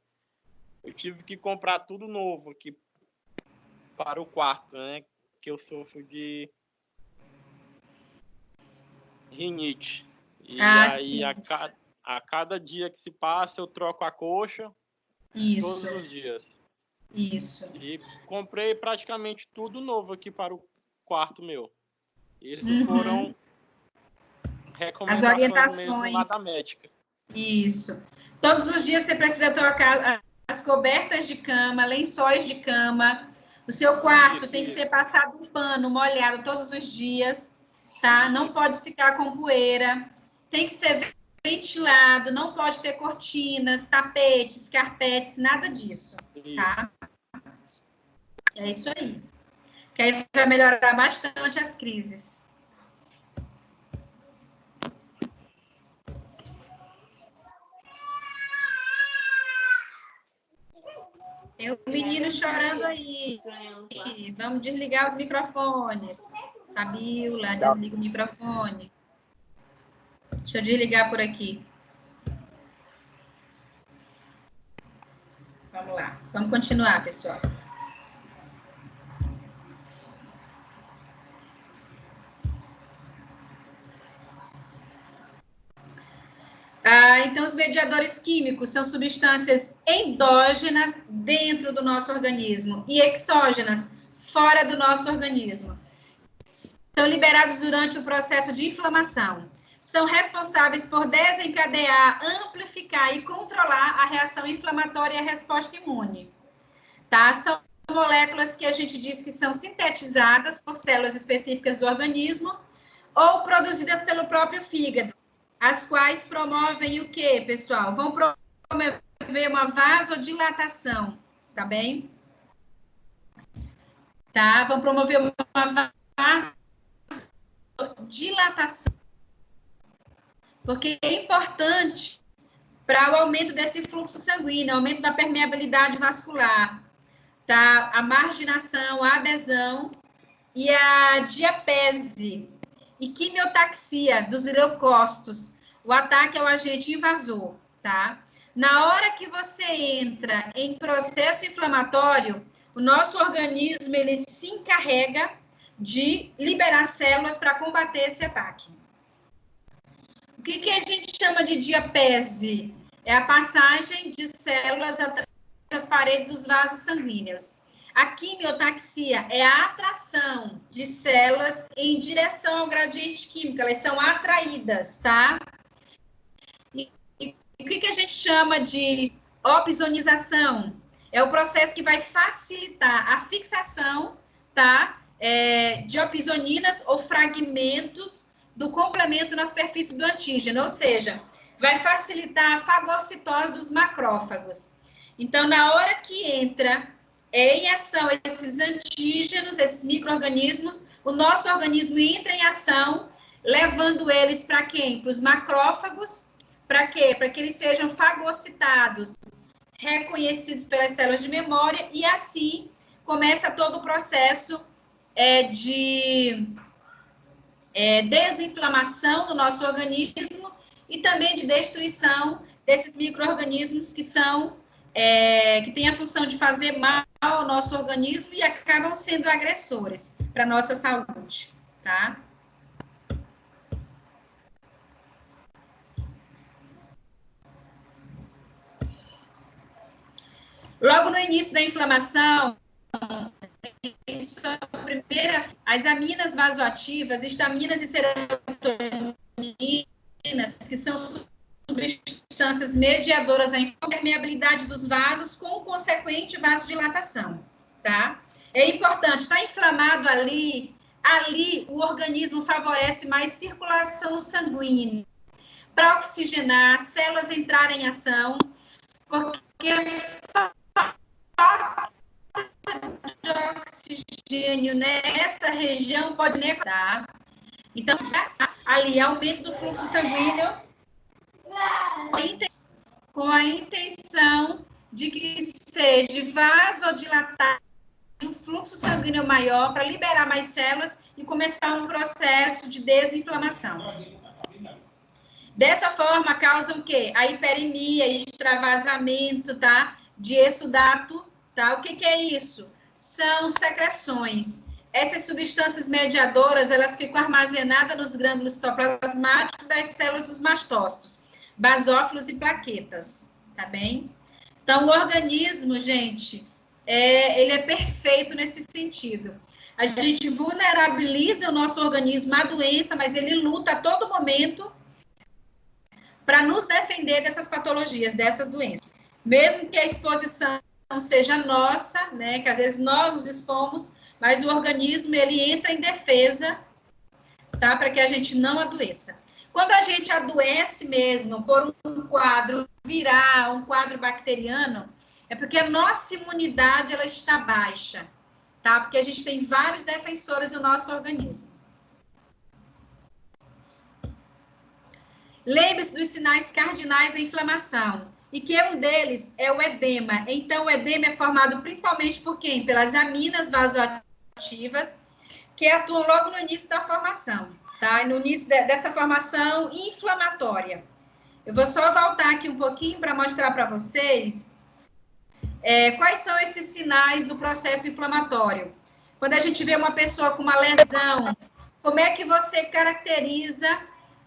eu tive que comprar tudo novo aqui para o quarto, né? Que eu sofro de rinite. E aí, sim. a cada dia que se passa, eu troco a coxa Isso, todos os dias. isso. E comprei praticamente tudo novo aqui para o quarto meu. Isso Uhum. foram As recomendações mesmo lá da orientações. médica. Isso. Todos os dias você precisa trocar as cobertas de cama, lençóis de cama. O seu quarto tem que ser passado um pano molhado todos os dias, tá? Não pode ficar com poeira. Tem que ser ventilado, não pode ter cortinas, tapetes, carpetes, nada disso, tá? É isso aí. Que aí vai melhorar bastante as crises. Tem um menino chorando aí. Vamos desligar os microfones. Fabiola, desliga o microfone. Deixa eu desligar por aqui. Vamos lá. Vamos continuar, pessoal. Então, os mediadores químicos são substâncias endógenas dentro do nosso organismo e exógenas fora do nosso organismo. São liberados durante o processo de inflamação. São responsáveis por desencadear, amplificar e controlar a reação inflamatória e a resposta imune. Tá? São moléculas que a gente diz que são sintetizadas por células específicas do organismo ou produzidas pelo próprio fígado, as quais promovem o quê, pessoal? Vão promover uma vasodilatação, tá bem? Tá? Vão promover uma vasodilatação, porque é importante para o aumento desse fluxo sanguíneo, aumento da permeabilidade vascular, tá? A marginação, a adesão e a diapese e quimiotaxia dos leucócitos, o ataque ao agente invasor, tá? Na hora que você entra em processo inflamatório, o nosso organismo, ele se encarrega de liberar células para combater esse ataque. O que a gente chama de diapese? É a passagem de células através das paredes dos vasos sanguíneos. A quimiotaxia é a atração de células em direção ao gradiente químico, elas são atraídas, tá? E o que a gente chama de opsonização? É o processo que vai facilitar a fixação, tá? De opsoninas ou fragmentos do complemento na superfície do antígeno, ou seja, vai facilitar a fagocitose dos macrófagos. Então, na hora que entra em ação esses antígenos, esses micro-organismos, o nosso organismo entra em ação, levando eles para quem? Para os macrófagos. Para quê? Para que eles sejam fagocitados, reconhecidos pelas células de memória, e assim começa todo o processo de desinflamação do nosso organismo e também de destruição desses micro-organismos que são que têm a função de fazer mal ao nosso organismo e acabam sendo agressores para a nossa saúde, tá? Logo no início da inflamação, as aminas vasoativas, histaminas e serotoninas, que são substâncias mediadoras à permeabilidade dos vasos com consequente vasodilatação, tá? É importante, está inflamado ali o organismo favorece mais circulação sanguínea para oxigenar, células entrarem em ação, porque falta de oxigênio nessa região pode necrotar. Então, ali, aumento do fluxo sanguíneo com a intenção de que seja vasodilatado um fluxo sanguíneo maior para liberar mais células e começar um processo de desinflamação. Dessa forma, causam o quê? A hiperemia, extravasamento, tá? de exudato, tá? O que é isso? São secreções. Essas substâncias mediadoras, elas ficam armazenadas nos grânulos citoplasmáticos das células dos mastócitos, basófilos e plaquetas, tá bem? Então, o organismo, gente, ele é perfeito nesse sentido. A gente vulnerabiliza o nosso organismo à doença, mas ele luta a todo momento para nos defender dessas patologias, dessas doenças. Mesmo que a exposição seja nossa, né, que às vezes nós nos expomos, mas o organismo, ele entra em defesa, tá, para que a gente não adoeça. Quando a gente adoece mesmo por um quadro viral, um quadro bacteriano, é porque a nossa imunidade, ela está baixa, tá? Porque a gente tem vários defensores no nosso organismo. Lembre-se dos sinais cardinais da inflamação, e que um deles é o edema. Então, o edema é formado principalmente por quem? Pelas aminas vasoativas, que atuam logo no início da formação, tá? No início dessa formação inflamatória. Eu vou só voltar aqui um pouquinho para mostrar para vocês quais são esses sinais do processo inflamatório. Quando a gente vê uma pessoa com uma lesão, como é que você caracteriza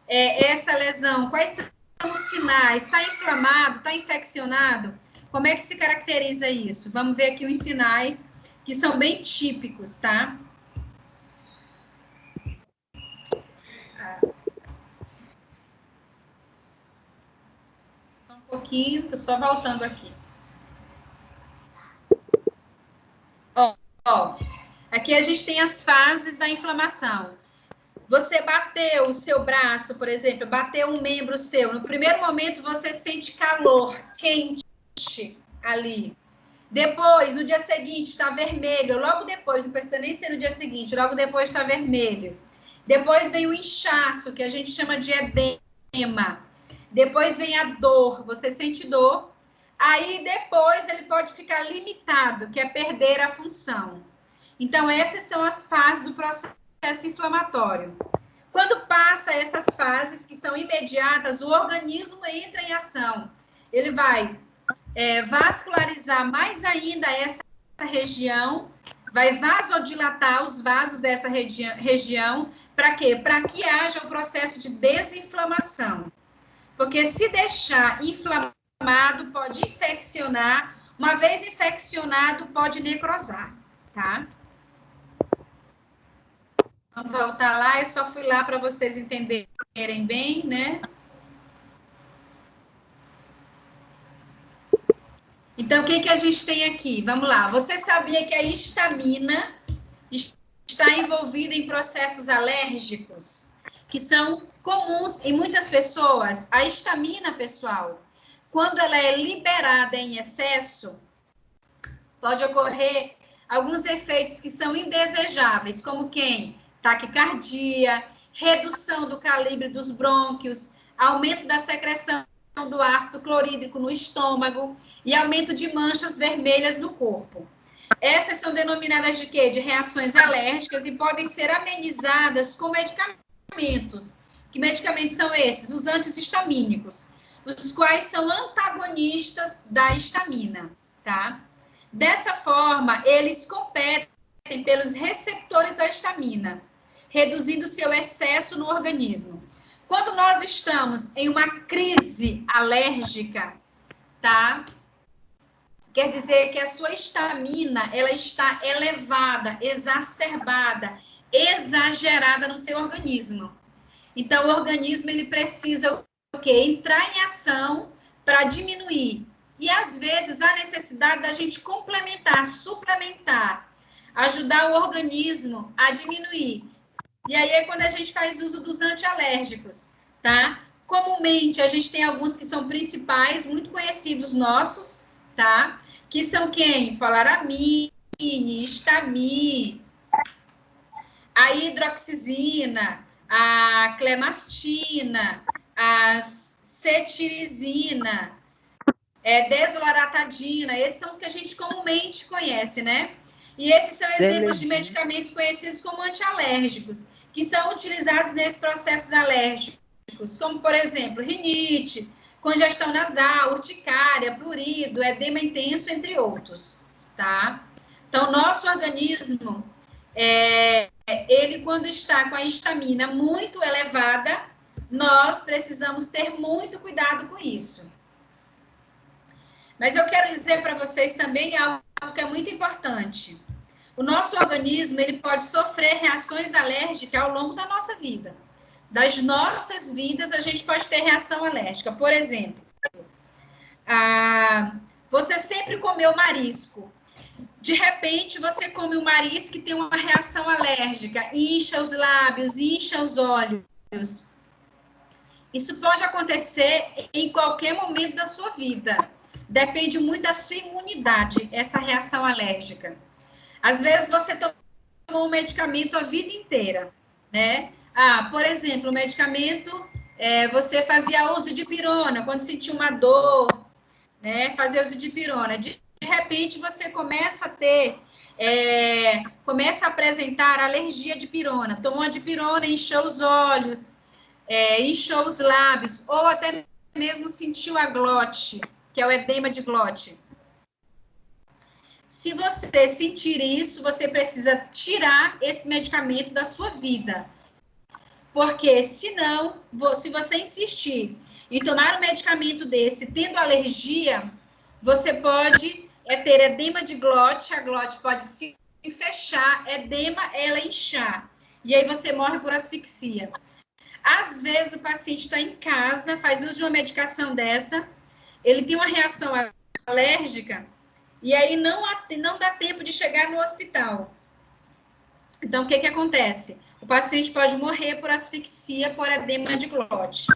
essa lesão? Quais são os sinais? Está inflamado? Está infeccionado? Como é que se caracteriza isso? Vamos ver aqui os sinais que são bem típicos, tá? Só um pouquinho, estou só voltando aqui. Ó, aqui a gente tem as fases da inflamação. Você bateu o seu braço, por exemplo, bateu um membro seu. No primeiro momento, você sente calor, quente ali. Depois, no dia seguinte, está vermelho. Logo depois, não precisa nem ser no dia seguinte, logo depois está vermelho. Depois vem o inchaço, que a gente chama de edema. Depois vem a dor, você sente dor. Aí, depois, ele pode ficar limitado, que é perder a função. Então, essas são as fases do processo inflamatório. Quando passa essas fases, que são imediatas, o organismo entra em ação. Ele vai vascularizar mais ainda essa região, vai vasodilatar os vasos dessa região, para quê? Para que haja um processo de desinflamação. Porque se deixar inflamado, pode infeccionar, uma vez infeccionado, pode necrosar, tá? Vamos voltar lá, eu só fui lá para vocês entenderem bem, né? Então, o que a gente tem aqui? Vamos lá. Você sabia que a histamina está envolvida em processos alérgicos, que são comuns em muitas pessoas? A histamina, pessoal, quando ela é liberada em excesso, pode ocorrer alguns efeitos que são indesejáveis, como quem? Taquicardia, redução do calibre dos brônquios, aumento da secreção do ácido clorídrico no estômago e aumento de manchas vermelhas no corpo. Essas são denominadas de quê? De reações alérgicas e podem ser amenizadas com medicamentos. Que medicamentos são esses? Os antihistamínicos, os quais são antagonistas da histamina, tá? Dessa forma, eles competem pelos receptores da histamina, reduzindo seu excesso no organismo. Quando nós estamos em uma crise alérgica, tá? Quer dizer que a sua histamina, ela está elevada, exacerbada, exagerada no seu organismo. Então, o organismo, ele precisa o quê? Entrar em ação para diminuir. E, às vezes, há necessidade da gente complementar, suplementar, ajudar o organismo a diminuir. E aí é quando a gente faz uso dos antialérgicos, tá? Comumente, a gente tem alguns que são principais, muito conhecidos nossos, tá? Que são quem? Polaramine, histamina, a hidroxizina, a clemastina, a cetirizina, desloratadina. Esses são os que a gente comumente conhece, né? E esses são exemplos de medicamentos conhecidos como antialérgicos, que são utilizados nesses processos alérgicos, como, por exemplo, rinite, congestão nasal, urticária, prurido, edema intenso, entre outros, tá? Então, nosso organismo, ele quando está com a histamina muito elevada, nós precisamos ter muito cuidado com isso. Mas eu quero dizer para vocês também algo que é muito importante. O nosso organismo, ele pode sofrer reações alérgicas ao longo da nossa vida. Das nossas vidas, a gente pode ter reação alérgica. Por exemplo, você sempre comeu marisco. De repente, você come um marisco e tem uma reação alérgica, incha os lábios, incha os olhos. Isso pode acontecer em qualquer momento da sua vida. Depende muito da sua imunidade, essa reação alérgica. Às vezes, você tomou um medicamento a vida inteira, né? Por exemplo, o medicamento, você fazia uso de pirona, quando sentia uma dor, né? Fazia uso de pirona. De repente, você começa a ter, começa a apresentar alergia de pirona. Tomou a de pirona, inchou os olhos, inchou os lábios, ou até mesmo sentiu a glote, que é o edema de glote. Se você sentir isso, você precisa tirar esse medicamento da sua vida. Porque, senão, se você insistir em tomar um medicamento desse, tendo alergia, você pode ter edema de glote, a glote pode se fechar, edema, ela inchar. E aí você morre por asfixia. Às vezes, o paciente está em casa, faz uso de uma medicação dessa, ele tem uma reação alérgica, e aí não dá tempo de chegar no hospital. Então, o que acontece? O paciente pode morrer por asfixia, por edema de glote.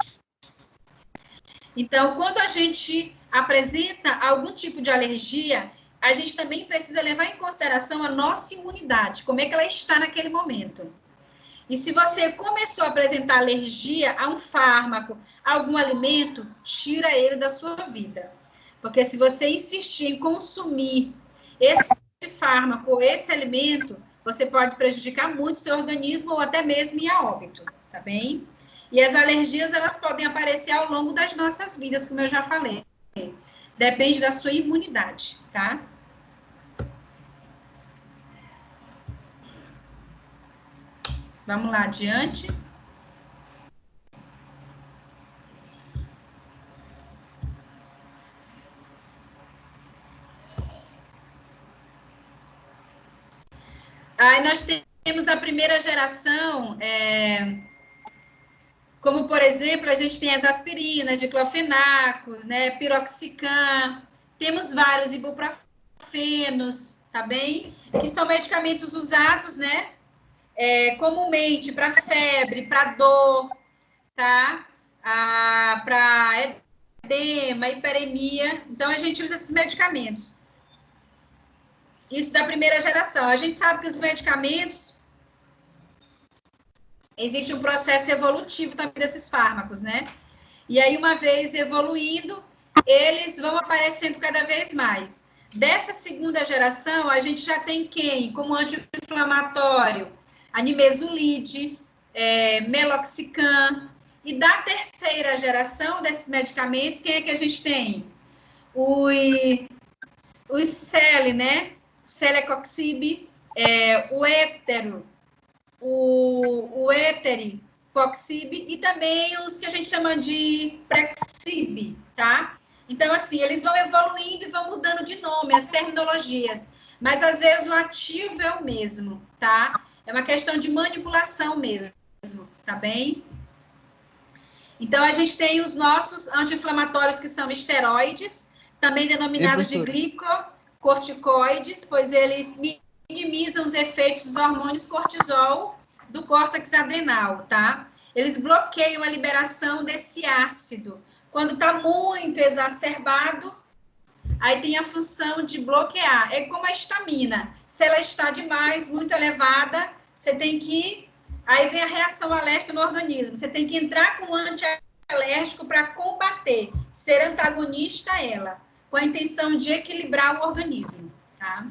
Então, quando a gente apresenta algum tipo de alergia, a gente também precisa levar em consideração a nossa imunidade, como é que ela está naquele momento. E se você começou a apresentar alergia a um fármaco, a algum alimento, tira ele da sua vida. Porque se você insistir em consumir esse fármaco, esse alimento, você pode prejudicar muito o seu organismo ou até mesmo ir a óbito, tá bem? E as alergias, elas podem aparecer ao longo das nossas vidas, como eu já falei. Depende da sua imunidade, tá? Vamos lá, adiante. Aí nós temos da primeira geração, como, por exemplo, a gente tem as aspirinas, diclofenacos, né, piroxicam, temos vários ibuprofenos, tá bem? Que são medicamentos usados, né, comumente para febre, para dor, tá? Para edema, hiperemia. Então, a gente usa esses medicamentos. Isso da primeira geração. A gente sabe que os medicamentos, existe um processo evolutivo também desses fármacos, né? E aí, uma vez evoluindo, eles vão aparecendo cada vez mais. Dessa segunda geração, a gente já tem quem? Como anti-inflamatório? A nimesulide, meloxicam. E da terceira geração desses medicamentos, quem é que a gente tem? Os CEL, né? Celecoxib, o hétero, o etericoxib e também os que a gente chama de Prexib, tá? Então, assim, eles vão evoluindo e vão mudando de nome, as terminologias, mas às vezes o ativo é o mesmo, tá? É uma questão de manipulação mesmo, tá bem? Então, a gente tem os nossos anti-inflamatórios que são esteroides, também denominados de glicocorticoides, pois eles minimizam os efeitos dos hormônios cortisol do córtex adrenal, tá? Eles bloqueiam a liberação desse ácido. Quando está muito exacerbado, aí tem a função de bloquear. É como a histamina. Se ela está demais, muito elevada, você tem que... Aí vem a reação alérgica no organismo. Você tem que entrar com um antialérgico para combater, ser antagonista a ela, com a intenção de equilibrar o organismo, tá?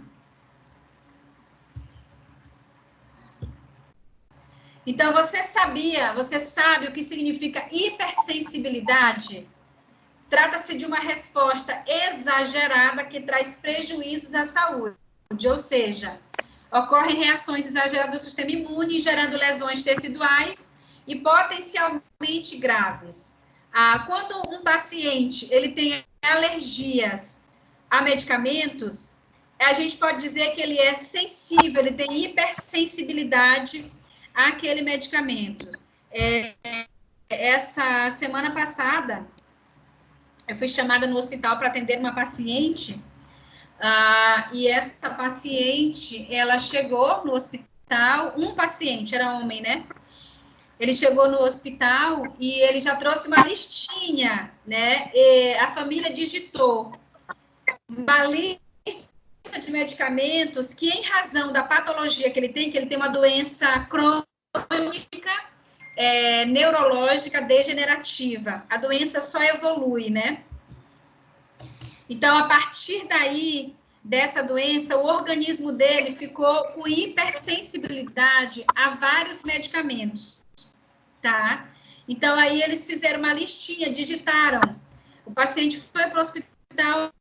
Então, você sabe o que significa hipersensibilidade? trata-se de uma resposta exagerada que traz prejuízos à saúde, ou seja, ocorrem reações exageradas do sistema imune, gerando lesões teciduais e potencialmente graves. Quando um paciente ele tem alergias a medicamentos, a gente pode dizer que ele é sensível, ele tem hipersensibilidade àquele medicamento. Essa semana passada, eu fui chamada no hospital para atender uma paciente, e essa paciente, ela chegou no hospital, um paciente, era homem, né? Ele chegou no hospital e ele já trouxe uma listinha, né? E a família digitou uma lista de medicamentos que, em razão da patologia que ele tem uma doença crônica, neurológica degenerativa. A doença só evolui, né? Então, a partir daí, dessa doença, o organismo dele ficou com hipersensibilidade a vários medicamentos, tá? Então, aí eles fizeram uma listinha, digitaram. O paciente foi para o hospital,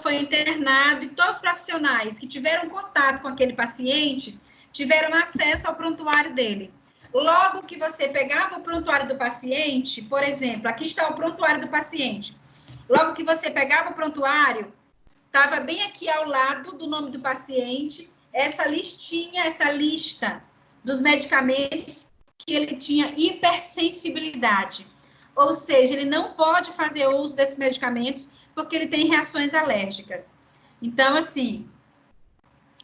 foi internado, e todos os profissionais que tiveram contato com aquele paciente tiveram acesso ao prontuário dele. Logo que você pegava o prontuário do paciente, por exemplo, aqui está o prontuário do paciente. Logo que você pegava o prontuário, estava bem aqui ao lado do nome do paciente, essa listinha, essa lista dos medicamentos que ele tinha hipersensibilidade. Ou seja, ele não pode fazer uso desses medicamentos porque ele tem reações alérgicas. Então, assim,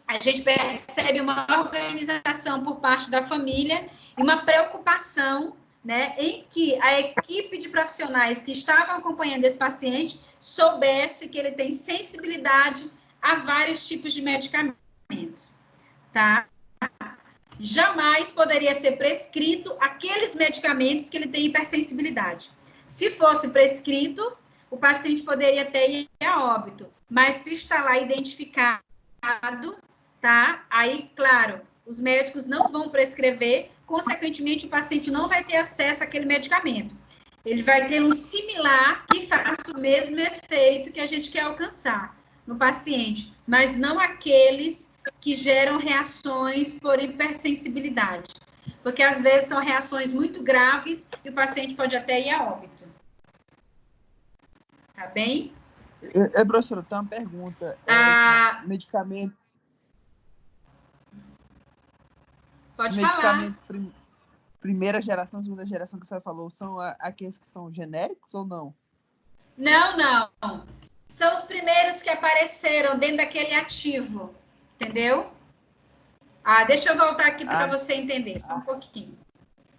a gente percebe uma organização por parte da família e uma preocupação, né, em que a equipe de profissionais que estavam acompanhando esse paciente soubesse que ele tem sensibilidade a vários tipos de medicamentos, tá? Jamais poderia ser prescrito aqueles medicamentos que ele tem hipersensibilidade. Se fosse prescrito, o paciente poderia até ir a óbito, mas se está lá identificado, tá? Aí, claro, os médicos não vão prescrever, consequentemente, o paciente não vai ter acesso àquele medicamento. Ele vai ter um similar que faça o mesmo efeito que a gente quer alcançar no paciente, mas não aqueles que geram reações por hipersensibilidade, porque às vezes são reações muito graves e o paciente pode até ir a óbito. Tá bem? Professora, tem uma pergunta. Medicamentos... Pode medicamentos falar. Primeira geração, segunda geração que a senhora falou, são aqueles que são genéricos ou não? Não, não. São os primeiros que apareceram dentro daquele ativo, entendeu? Deixa eu voltar aqui para você entender, só um pouquinho.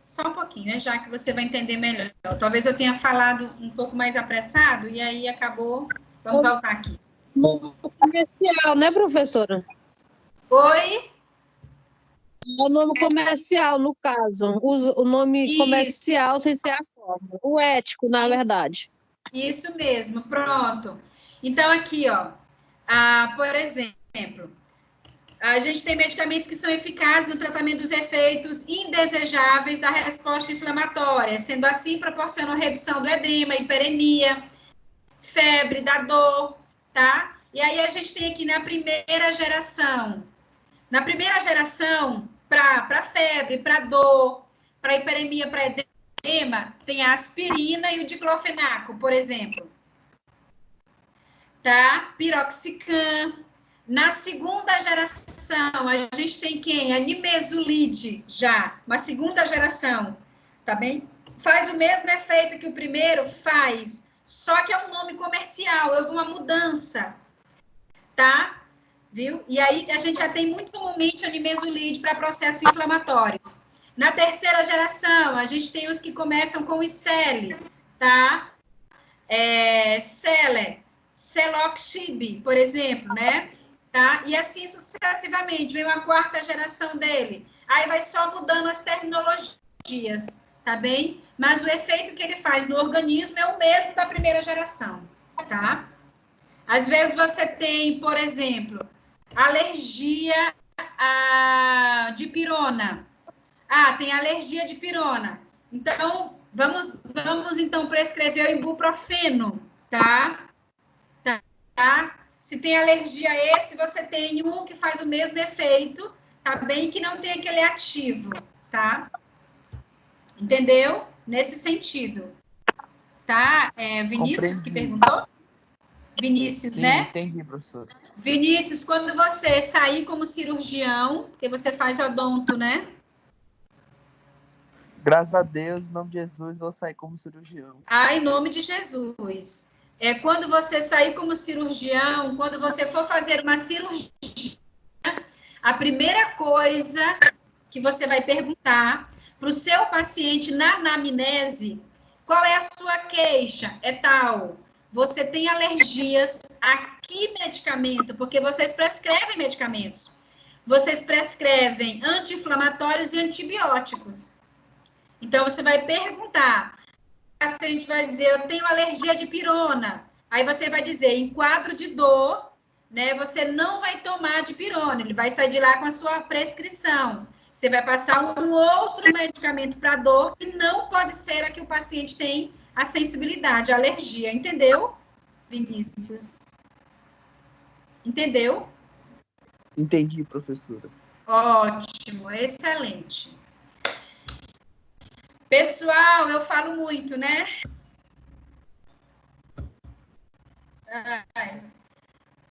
Só um pouquinho, já que você vai entender melhor. Talvez eu tenha falado um pouco mais apressado e aí acabou. Vamos voltar aqui. No comercial, né, professora? Oi? O nome comercial, no caso. O nome comercial sem ser a forma. O ético, na verdade. Isso mesmo, pronto. Então, aqui, ó. Por exemplo, a gente tem medicamentos que são eficazes no tratamento dos efeitos indesejáveis da resposta inflamatória, sendo assim, proporcionam redução do edema, hiperemia, febre, da dor, tá? E aí a gente tem aqui na primeira geração. Na primeira geração, para febre, para dor, para hiperemia, para edema, tem a aspirina e o diclofenaco, por exemplo. Tá? Piroxicam. Na segunda geração, a gente tem quem? A nimesulide, já. Uma segunda geração, tá bem? Faz o mesmo efeito que o primeiro faz, só que é um nome comercial, houve uma mudança, tá? Viu? E aí, a gente já tem muito comumente a nimesulide para processos inflamatórios. Na terceira geração, a gente tem os que começam com o ICEL, tá? Celoxib, por exemplo, né? Tá? E assim sucessivamente, vem uma quarta geração dele. Aí vai só mudando as terminologias, tá bem? Mas o efeito que ele faz no organismo é o mesmo da primeira geração, tá? Às vezes você tem, por exemplo, alergia de pirona. Tem alergia de pirona. Então, Vamos então prescrever o ibuprofeno, tá? Tá? Se tem alergia a esse, você tem um que faz o mesmo efeito, tá bem? Que não tem aquele ativo, tá? Entendeu? Nesse sentido. Tá? Vinícius que Compreendi. perguntou? Vinícius, Sim, né? entendi, professora. Vinícius, quando você sair como cirurgião, porque você faz odonto, né? Graças a Deus, em nome de Jesus, vou sair como cirurgião. Em nome de Jesus. Quando você sair como cirurgião, quando você for fazer uma cirurgia, a primeira coisa que você vai perguntar para o seu paciente na anamnese, qual é a sua queixa? É tal. Você tem alergias a que medicamento? Porque vocês prescrevem medicamentos. Vocês prescrevem anti-inflamatórios e antibióticos. Então, você vai perguntar, o paciente vai dizer, eu tenho alergia de pirona. Aí você vai dizer, em quadro de dor, né, você não vai tomar dipirona, ele vai sair de lá com a sua prescrição. Você vai passar um outro medicamento para dor, que não pode ser a que o paciente tem a sensibilidade, a alergia, entendeu, Vinícius? Entendeu? Entendi, professora. Ótimo, excelente. Pessoal, eu falo muito, né?